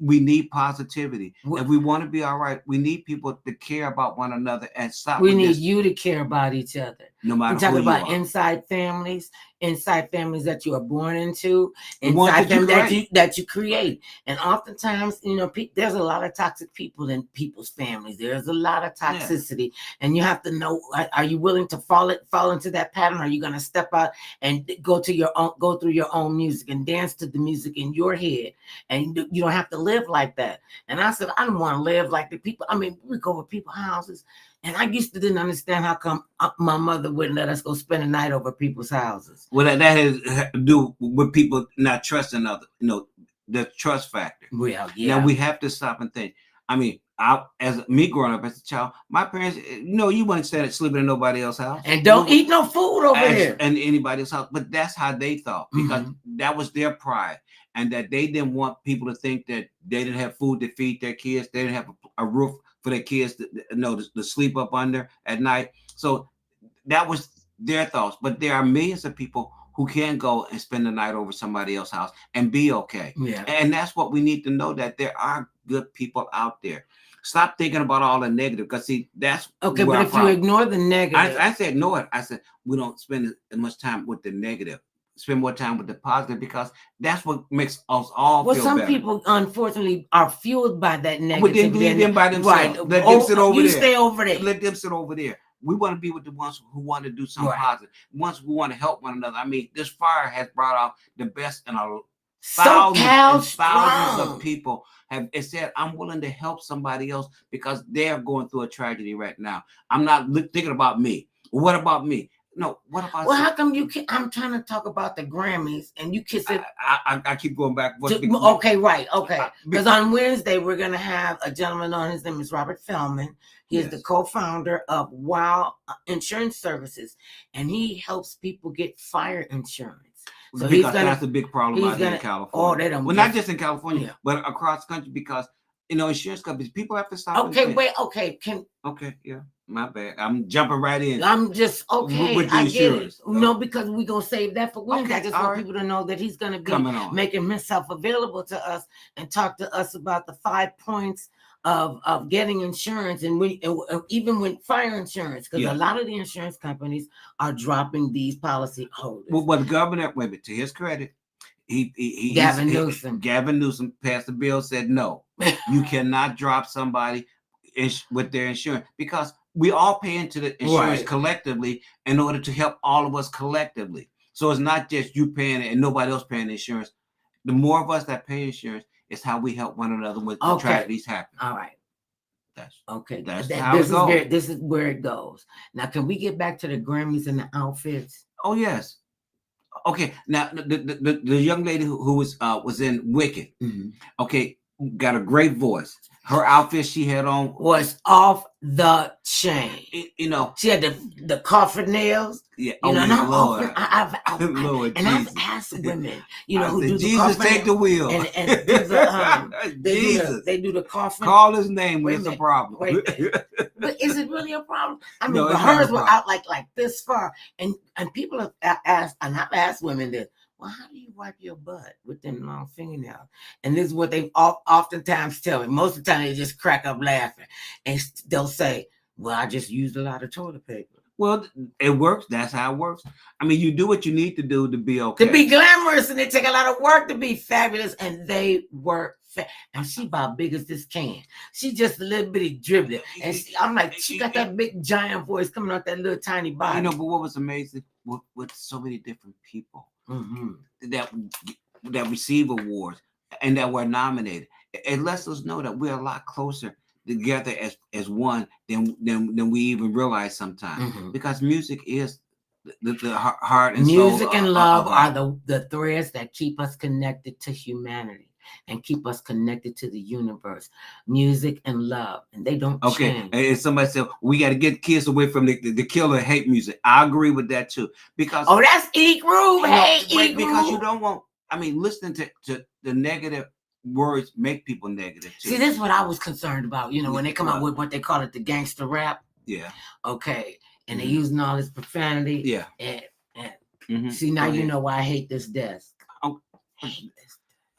We need positivity. If we want to be all right, we need people to care about one another and stop. We need you to care about each other. No matter we're talking about inside families that you are born into, inside families that you create. And oftentimes, there's a lot of toxic people in people's families. There's a lot of toxicity, and you have to know: are you willing to fall into that pattern? Are you going to step out and go through your own music and dance to the music in your head? And you don't have to live like that. And I said, I don't want to live like the people. I mean, we go to people's houses. And I used to didn't understand how come my mother wouldn't let us go spend the night over people's houses. Well, that has to do with people not trusting other, the trust factor. Well, Now yeah. we have to stop and think. I mean, as me growing up as a child, my parents, you wouldn't stand sleeping in nobody else's house, And don't eat no food over there. and anybody's house. But that's how they thought, because that was their pride, and that they didn't want people to think that they didn't have food to feed their kids, they didn't have a roof for their kids to sleep up under at night. So that was their thoughts. But there are millions of people who can go and spend the night over somebody else's house and be okay. Yeah. And that's what we need to know, that there are good people out there. Stop thinking about all the negative, because see, that's okay. But if you ignore the negative, I said no. I said we don't spend as much time with the negative. Spend more time with the positive, because that's what makes us all feel some better. People unfortunately are fueled by that negative. But then leave them by themselves. Let them sit over there. Stay over there. Let them sit over there. We want to be with the ones who want to do something positive, ones who want to help one another. I mean, this fire has brought out the best in our thousands of people have said, I'm willing to help somebody else because they're going through a tragedy right now. I'm not thinking about me. What about me? No, what about? Well, how come you? I'm trying to talk about the Grammys, and you kiss it. I keep going back. Okay, right, okay. Because on Wednesday we're gonna have a gentleman on. His name is Robert Feldman. He is the co-founder of Wow Insurance Services, and he helps people get fire insurance. So because that's a big problem out here in California. Oh, they don't. Well, not just in California, but across the country, because insurance companies, people have to stop. Okay, wait. Okay, yeah. My bad. I'm jumping right in. I'm just okay. With the insurance. No, because we're gonna save that for Wednesday. I just want people to know that he's gonna be making himself available to us and talk to us about the 5 points of getting insurance, and even with fire insurance, because a lot of the insurance companies are dropping these policy holders. Well, the governor, to his credit, Gavin Newsom passed the bill, said no, you cannot drop somebody with their insurance, because we all pay into the insurance collectively in order to help all of us collectively. So it's not just you paying it and nobody else paying the insurance. The more of us that pay insurance is how we help one another when tragedies happen. All right. That's how it goes. This is where it goes. Now, can we get back to the Grammys and the outfits? Oh, yes. Okay. Now, the young lady who was in Wicked, okay, got a great voice. Her outfit she had on was off the chain. She had the coffin nails. Yeah. Lord. I've asked women, who do Jesus, the coffin take the wheel. And they do the coffin. Call his name when it's a problem. But is it really a problem? I mean, hers were out like this far, and people have asked, and I've asked women this. Well, how do you wipe your butt with them long fingernails? And this is what they oftentimes tell me. Most of the time, they just crack up laughing. And they'll say, well, I just used a lot of toilet paper. Well, it works. That's how it works. I mean, you do what you need to do to be okay. To be glamorous, and it take a lot of work to be fabulous. And they were and she about big as this can. She just a little bitty dribbling. And I'm like, she got that big giant voice coming out that little tiny body. But what was amazing with so many different people that receive awards and that were nominated, it lets us know that we're a lot closer together as one than we even realize sometimes. Because music is the heart and soul. Music and love are the threads that keep us connected to humanity and keep us connected to the universe. Music and love, and they don't change. And somebody said we got to get kids away from the killer hate music. I agree with that too, because that's E-Groove. Because you don't want. I mean, listening to the negative words make people negative too. See, this is what I was concerned about. When they come out with what they call it, the gangster rap. Yeah. Okay, and they're using all this profanity. Yeah. And see, now you know why I hate this desk.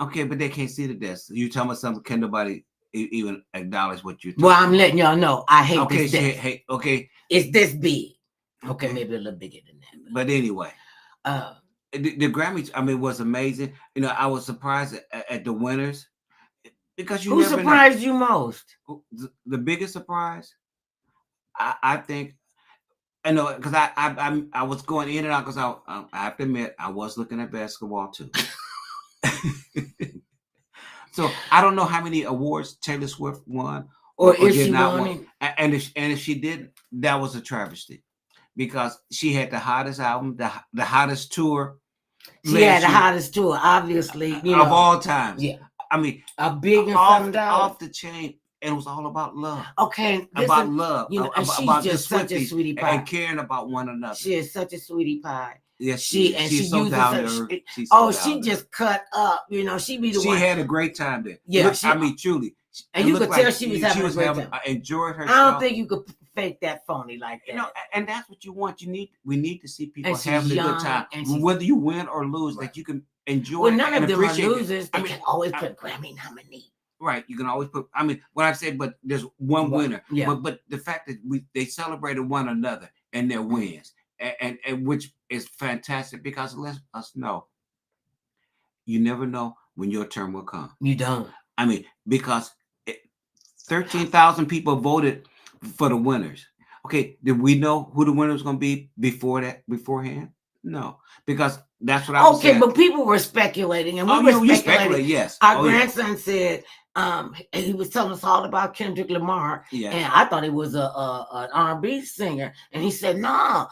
Okay, but they can't see the desk. You tell me something, can nobody even acknowledge what you're talking about? Well, I'm letting y'all know I hate this desk. Okay. It's this big. Okay, maybe a little bigger than that. But anyway, the Grammys, I mean, was amazing. I was surprised at the winners, because who surprised you most? The biggest surprise, I think. I know, because I was going in and out, because I have to admit I was looking at basketball too. So I don't know how many awards Taylor Swift won, or if she won. And if she didn't, that was a travesty, because she had the hottest album, the hottest tour, She had last the year hottest tour, obviously, of all times. Yeah. I mean, A billion off something dollars. off the chain, and it was all about love. Okay, About listen, love, and she's about the just such a Swifties sweetie and pie. caring about one another. She is such a sweetie pie. Yes, She she's so uses down her. to earth. She's so down She to just earth. cut up. She be the She one. had a great time there. Yeah, Look, I mean, truly, and it you looked could like tell she was having a great time. enjoyed I herself. don't think you could fake that phony like that. And that's what you want. We need to see people And she's having a young, good time, and she's- whether you win or lose. Right. That you can enjoy Well, none and of them are appreciate it. losers. They can always put Grammy nominee. Right, you can always put. I mean, what I've said, but there's one Right. winner. Yeah. But the fact that they celebrated one another and their wins, and which is fantastic because it lets us know you never know when your turn will come. You don't. I mean, because 13,000 people voted for the winners. Okay, did we know who the winner was going to be beforehand? No, because that's what I was saying. Okay, but people were speculating, and we were you speculating. speculate, yes. Our grandson said he was telling us all about Kendrick Lamar, and I thought he was an R&B singer, and he said, "No,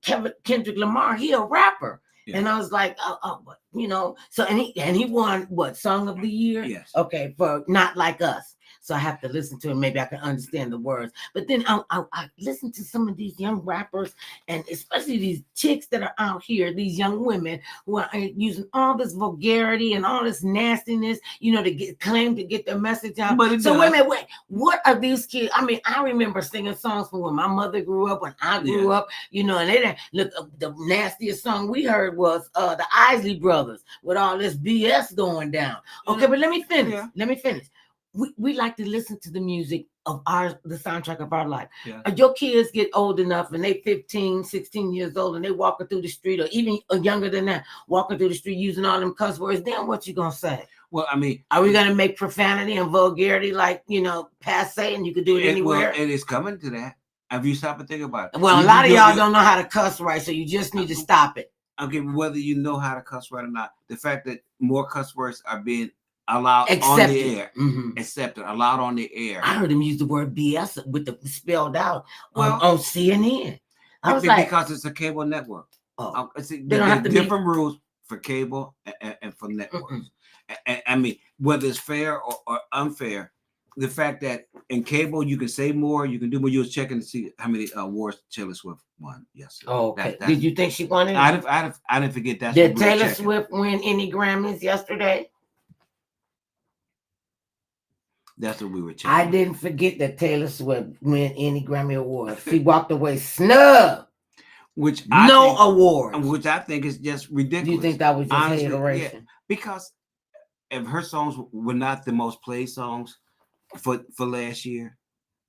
Kendrick Lamar, he a rapper." Yeah. And I was like, so and he won what, Song of the Year? Yes. Okay, for Not Like Us. So I have to listen to it. Maybe I can understand the words. But then I listen to some of these young rappers, and especially these chicks that are out here, these young women who are using all this vulgarity and all this nastiness, to claim to get their message out. So wait, what are these kids? I mean, I remember singing songs from when my mother grew up, when I grew up, and they didn't look. The nastiest song we heard was the Isley Brothers with all this BS going down. Okay, but let me finish. Yeah. Let me finish. We like to listen to the music of the soundtrack of our life. Yeah. Your kids get old enough and they 15, 16 years old and they walking through the street, or even younger than that, walking through the street using all them cuss words, then what you gonna say? Well, I mean, are we gonna make profanity and vulgarity like, passe, and you could do it anywhere? Well, it is coming to that. Have you stopped and think about it? Well, a lot of y'all don't know how to cuss right, so you just need to stop it. Okay, whether you know how to cuss right or not, the fact that more cuss words are being allowed accepted. On the air, accepted, allowed on the air. I heard him use the word BS with the spelled out on CNN. I was because it's a cable network. Oh, they don't have to different rules for cable and for networks. I mean, whether it's fair or unfair, the fact that in cable you can say more, you can do more. You was checking to see how many awards Taylor Swift won yesterday. Oh, okay. Did you think she won it? I didn't forget that. Did Taylor Swift win any Grammys yesterday? That's what we were checking. I didn't forget that Taylor Swift win any Grammy awards. She walked away snub. Which awards. Which I think is just ridiculous. Do you think that was just hateration? Yeah, because if her songs were not the most played songs for last year,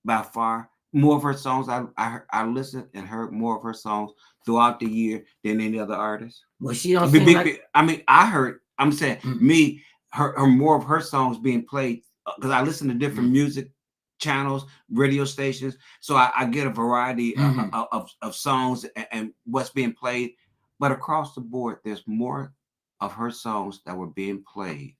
by far, more of her songs I listened and heard more of her songs throughout the year than any other artist. Well, she don't seem like... I mean, I'm saying me, her more of her songs being played, because I listen to different music channels, radio stations, so I get a variety of songs and what's being played. But across the board, there's more of her songs that were being played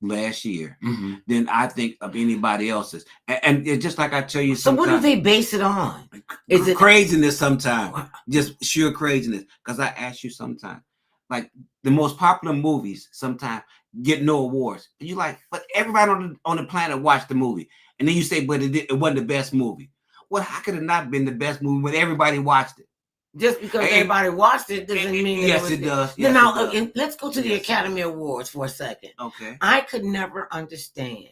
last year than I think of anybody else's. And it's just like I tell you, so what do they base it on? Is it craziness sometimes? Just sheer craziness. Because I ask you sometimes, like the most popular movies sometimes get no awards. And you're like, but everybody on the planet watched the movie. And then you say, but it wasn't the best movie. Well, how could it not been the best movie when everybody watched it? Just because everybody watched it doesn't mean yes, it does. Yes, now, let's go to the Academy Awards for a second. Okay. I could never understand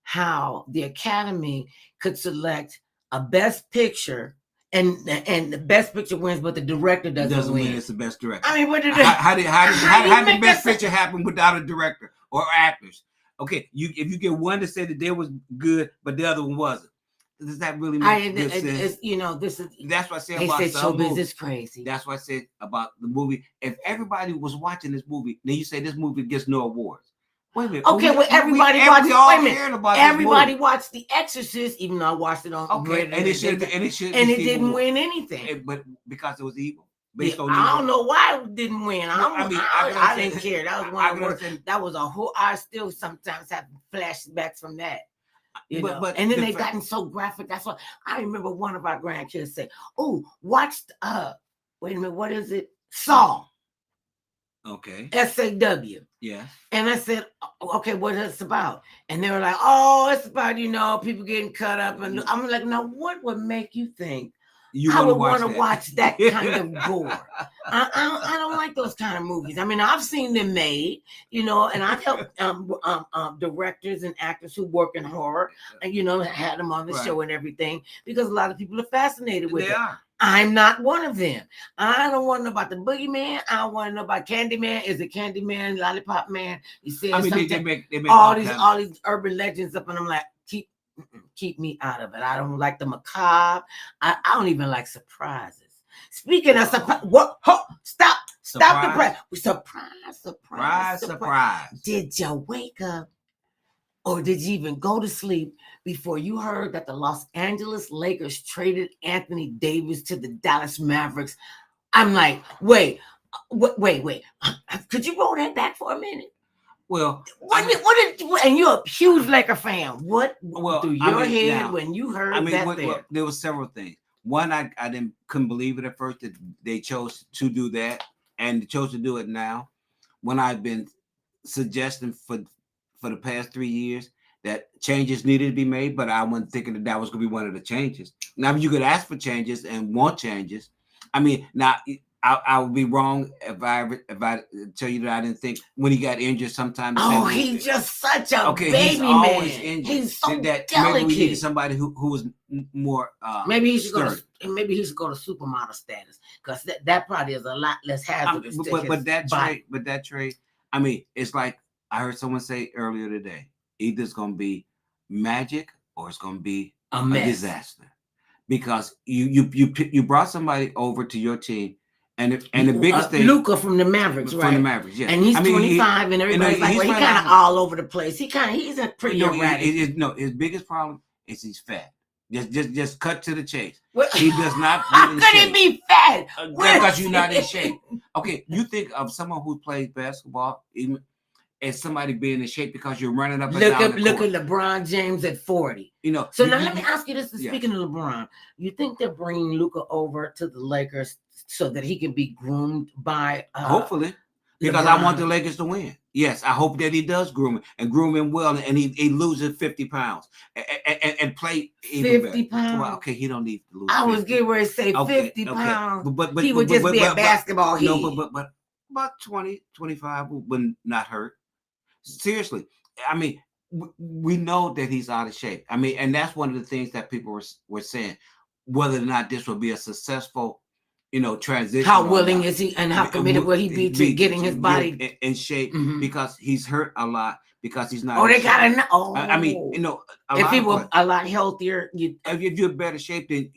how the Academy could select a Best Picture and the Best Picture wins, but the director doesn't win. It's the best director. I mean, what did how did Best Picture happen without a director or actors? Okay, if you get one to say that they was good, but the other one wasn't. Does that really make good sense? That's what I said about showbiz is crazy. That's what I said about the movie. If everybody was watching this movie, then you say this movie gets no awards. Wait a minute. Okay, everybody watched. Wait a minute. Everybody watched The Exorcist, even though I watched it on. Okay, and it didn't win anything. But because it was evil. I don't know why it didn't win. I didn't care. That was one of the. That was a whole. I still sometimes have flashbacks from that. But and then they've gotten so graphic. That's why I remember one of our grandkids say, "Oh, watch wait a minute, what is it? Saw." Okay. SAW. Yeah. And I said, okay, what is it about? And they were like, oh, it's about, people getting cut up. And I'm like, now what would make you think I would want to watch that kind of gore? I don't like those kind of movies. I mean, I've seen them made, and I've helped directors and actors who work in horror, and had them on the show and everything, because a lot of people are fascinated with it. I'm not one of them. I don't want to know about the boogeyman. I don't want to know about Candyman. Is it Candyman, Lollipop Man? He said they make all these urban legends up, and I'm like, keep me out of it. I don't like the macabre. I don't even like surprises. Speaking of surprise, what? Stop the press. Surprise. Did you wake up, or did you even go to sleep before you heard that the Los Angeles Lakers traded Anthony Davis to the Dallas Mavericks? I'm like, wait. Could you roll that back for a minute? Well, and you're a huge Laker fan. What through your head when you heard that? There were several things. One, I couldn't believe it at first that they chose to do that, and they chose to do it now, when I've been suggesting for the past 3 years that changes needed to be made, but I wasn't thinking that was going to be one of the changes. Now, you could ask for changes and want changes. I mean, now I would be wrong if I tell you that I didn't think when he got injured sometimes. Oh, he's just such a baby he's man. Always injured. He's so delicate. Maybe we needed somebody who was more. Maybe he should go to supermodel status, because that probably is a lot less hazardous. But that trade. I mean, it's like I heard someone say earlier today. Either it's going to be magic or it's going to be a disaster, because you brought somebody over to your team. And the biggest thing, Luka from the Mavericks, right? From the Mavericks, yeah. And he's 25, and everybody's like, well, he's kind of all over the place. He's a pretty erratic. His biggest problem is he's fat. Just cut to the chase. He does not. How could he be fat? Because you're not in shape. Okay, you think of someone who plays basketball, even as somebody being in shape because you're running up and down. Look at LeBron James at 40. So now let me ask you this. Speaking of LeBron, you think they're bringing Luka over to the Lakers so that he can be groomed by hopefully, because LeBron. I want the Lakers to win. Yes, I hope that he does groom him well, and he loses 50 pounds and play even 50 pounds. Well, okay, he don't need to lose. I was getting ready to say 50 pounds. But he would just be a basketball head. No, but about 20, 25 would not hurt. Seriously, I mean, we know that he's out of shape. I mean, and that's one of the things that people were saying, whether or not this will be a successful, transition. How willing is he, and how committed will he be to getting his body in shape? Because he's hurt a lot, because he's not. Oh, they gotta know. Oh. I mean, if he was a lot healthier, if you're in better shape, then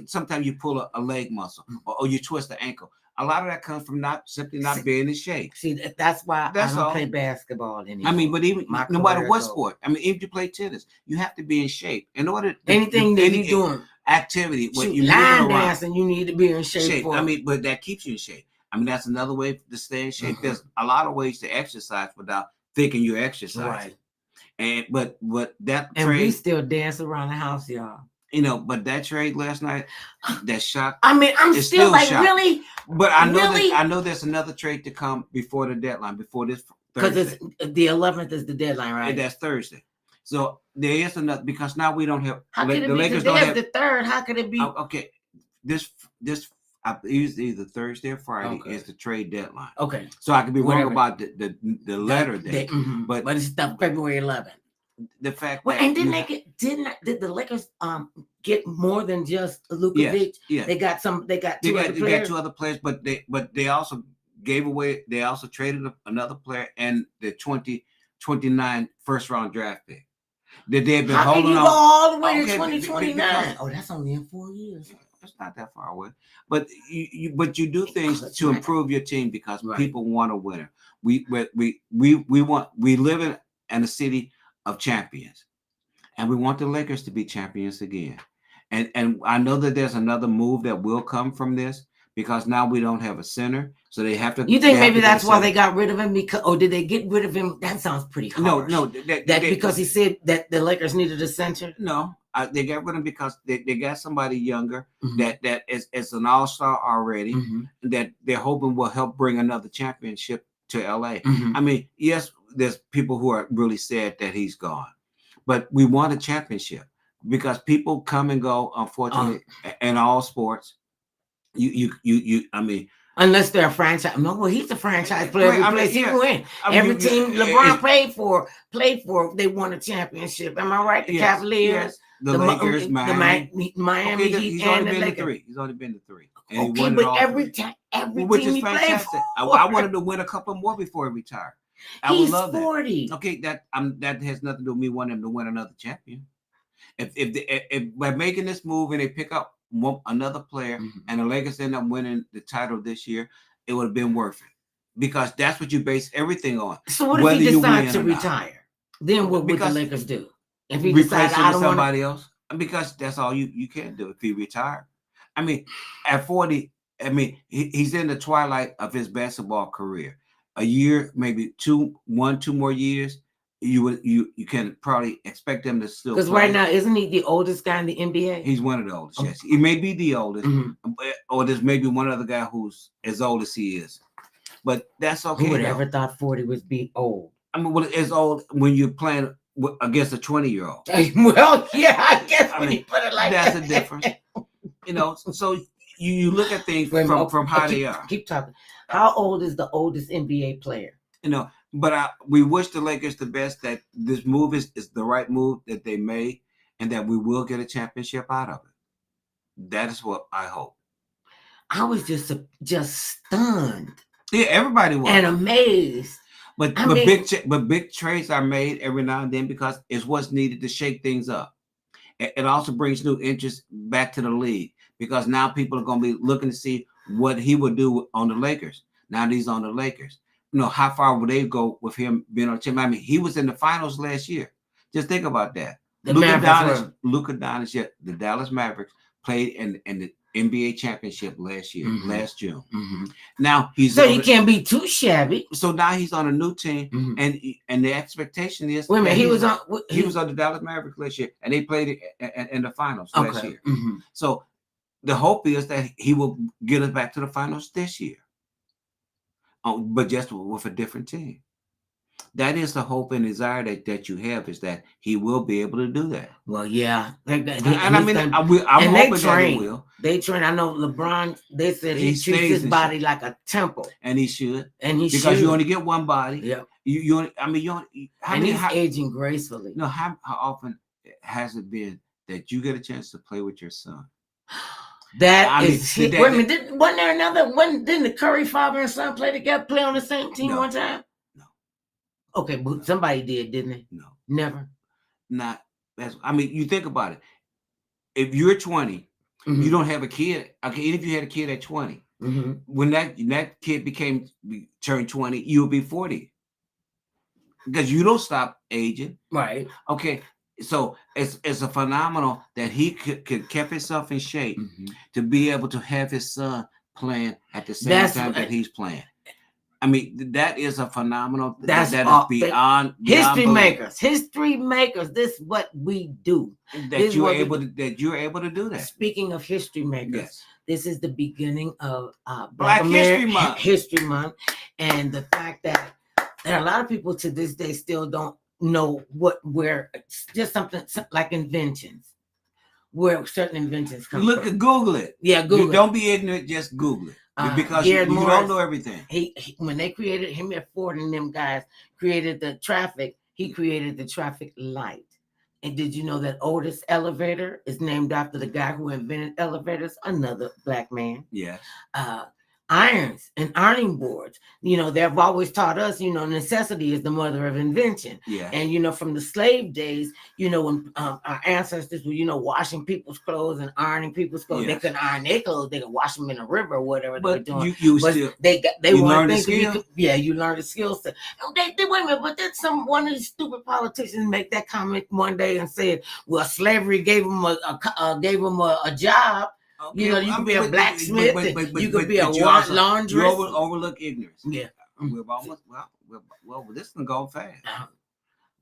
sometimes you pull a leg muscle or you twist the ankle. A lot of that comes from not being in shape. See, that's why I don't play basketball anymore. I mean, but even no matter what sport, I mean, even if you play tennis, you have to be in shape in order. Anything that you're doing, activity, when you line dancing, you need to be in shape. For I mean, but that keeps you in shape. I mean, that's another way to stay in shape. There's a lot of ways to exercise without thinking you're exercising. Right. But that and we still dance around the house, y'all. But that trade last night, that shock. I mean, I'm still like, shocked. Really? But I know there's another trade to come before the deadline, before this Thursday. Because the 11th is the deadline, right? And that's Thursday. So there is another, because now we don't have. How could it be Lakers don't have the third? How could it be? Okay, this either Thursday or Friday is the trade deadline. Okay. So I could be wrong about the letter date, but it's February 11th. The fact and did the Lakers get more than just Luka? Yes. They got two other players, but they also gave away. They also traded another player and the 2029 first round draft pick that they've been holding on. How can you go all the way to 2029? Oh, that's only in 4 years. It's not that far away, but you do things to improve your team because people want a winner. We live in a city of champions, and we want the Lakers to be champions again. And I know that there's another move that will come from this, because now we don't have a center, so they have to. You think maybe that's why they got rid of him? Or did they get rid of him? That sounds pretty harsh. No, because he said that the Lakers needed a center. No, They got rid of him because they got somebody younger Mhm. that is an all-star already Mhm. that they're hoping will help bring another championship to LA. Mhm. I mean, yes, there's people who are really sad that he's gone, but we want a championship because people come and go, unfortunately, in all sports. I mean, Unless they're a franchise. No, well, he's a franchise player. Every I mean, place he yeah. went, I mean, every team LeBron played for, they won a championship. Am I right? The yes, Cavaliers, yes. The Lakers, Miami. Miami Okay, Heat, he's and only the been to Lakers. 3. He's only been to 3, and he Okay, won it but all every 3. every Which team is he played fantastic. for, I wanted to win a couple more before he retired. I would he's love that. 40. Okay, that has nothing to do with me wanting him to win another champion. If by making this move and they pick up another player Mhm. and the Lakers end up winning the title this year, it would have been worth it because that's what you base everything on. So what if Whether he you decides to win or not. retire? Then what would the Because Lakers do? If he replace decided him I with don't want to, somebody else, because that's all you can do if he retire. I mean, at 40, I mean he's in the twilight of his basketball career. A year, maybe 2 more years, you can probably expect him to still because play. right now isn't he the oldest guy in the NBA? He's one of the oldest. Yes, he may be the oldest, Mhm. or there's maybe one other guy who's as old as he is. But that's okay. Who would though. ever thought 40 would be old? I mean, well, it's old when you're playing against a 20-year-old. Well, yeah, I guess I when mean, you put it like that's that. the difference. So you look at things Wait a minute, from how keep, they are. Keep talking. How old is the oldest NBA player? But we wish the Lakers the best, that this move is the right move that they made, and that we will get a championship out of it. That is what I hope. I was just stunned. Yeah, everybody was. And amazed. But big trades are made every now and then because it's what's needed to shake things up. It also brings new interest back to the league because now people are going to be looking to see what he would do on the Lakers. Now that he's on the Lakers, how far would they go with him being on the team? I mean, he was in the finals last year. Just think about that. Luka Doncic, the Dallas Mavericks, played in the NBA championship last year, last June. Mm-hmm. Now he can't be too shabby. So now he's on a new team, and the expectation is. Wait a minute, he was on the Dallas Mavericks last year, and they played in the finals last year. Mm-hmm. So the hope is that he will get us back to the finals this year, but just with a different team. That is the hope and desire that you have, is that he will be able to do that. Well, yeah. I'm hoping that he will. They train. I know LeBron, they said he treats his body like a temple. And he should. Because you only get one body. Yeah. He's aging gracefully. No, how often has it been that you get a chance to play with your son? Wait a minute, wasn't there another one? Didn't the Curry father and son play on the same team one time? Okay, but somebody did, didn't they? No. Never? Not. You think about it. If you're 20, you don't have a kid. Okay, even if you had a kid at 20, when that kid turned 20, you'll be 40. Because you don't stop aging. Right. Okay, so it's a phenomenal that he could kept himself in shape to be able to have his son playing at the same time that he's playing. I mean, that is a phenomenal. That is beyond history makers. History makers. This is what we do. That you're able to do that. Speaking of history makers, this is the beginning of Black History Month, and the fact that there are a lot of people to this day still don't know where just something like inventions, where certain inventions come from. Google it. Yeah, Google. Don't be ignorant. Just Google it. Because you don't know everything. When they created him at Ford and them guys created the traffic, he created the traffic light. And did you know that Otis elevator is named after the guy who invented elevators? Another black man. Yes. Irons and ironing boards. They've always taught us, necessity is the mother of invention. Yeah. And, from the slave days, when our ancestors were, washing people's clothes and ironing people's clothes, they couldn't iron their clothes. They could wash them in a river or whatever they were doing. You learned the skill. You learned the skill set. Wait a minute, but then one of these stupid politicians make that comment one day and said, well, slavery gave them a job. Okay, you could be a blacksmith. You could be a laundress. You overlook ignorance. Yeah. We've almost well, this can go fast.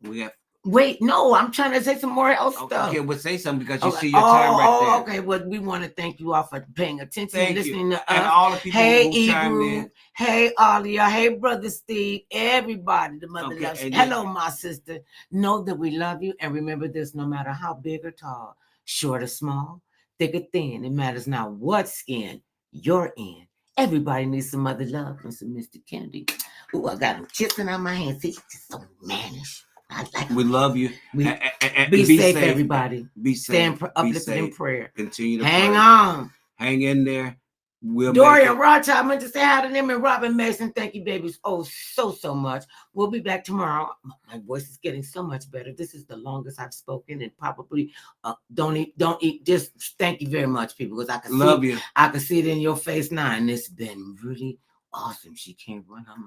We have Wait, no, I'm trying to say some more else stuff. Okay, well, say something because you Okay. see your time right there. Okay. Well, we want to thank you all for paying attention and Thank listening you. to And us. all the people Hey, who chimed Ebru. in. Hey, Alia. Hey, Brother Steve. Everybody, the mother Okay, loves you. and then- Hello, my sister. Know that we love you. And remember this, no matter how big or tall, short or small, thick or thin, it matters not what skin you're in. Everybody needs some mother love and some Mr. Kennedy. Ooh, I got him kissing on my hand. See, he's just so mannish. I like we him. love you. Be safe, everybody. Be safe. Stand uplifted in prayer. Continue to Hang pray. on. Hang in there. We'll Dory make and Rocha, I meant to say hi to them, and Robin Mason. Thank you, babies. Oh, so much. We'll be back tomorrow. My voice is getting so much better. This is the longest I've spoken, and probably don't eat. Just thank you very much, people, because I can love you. I can see it in your face now, and it's been really awesome. She can't run her mouth.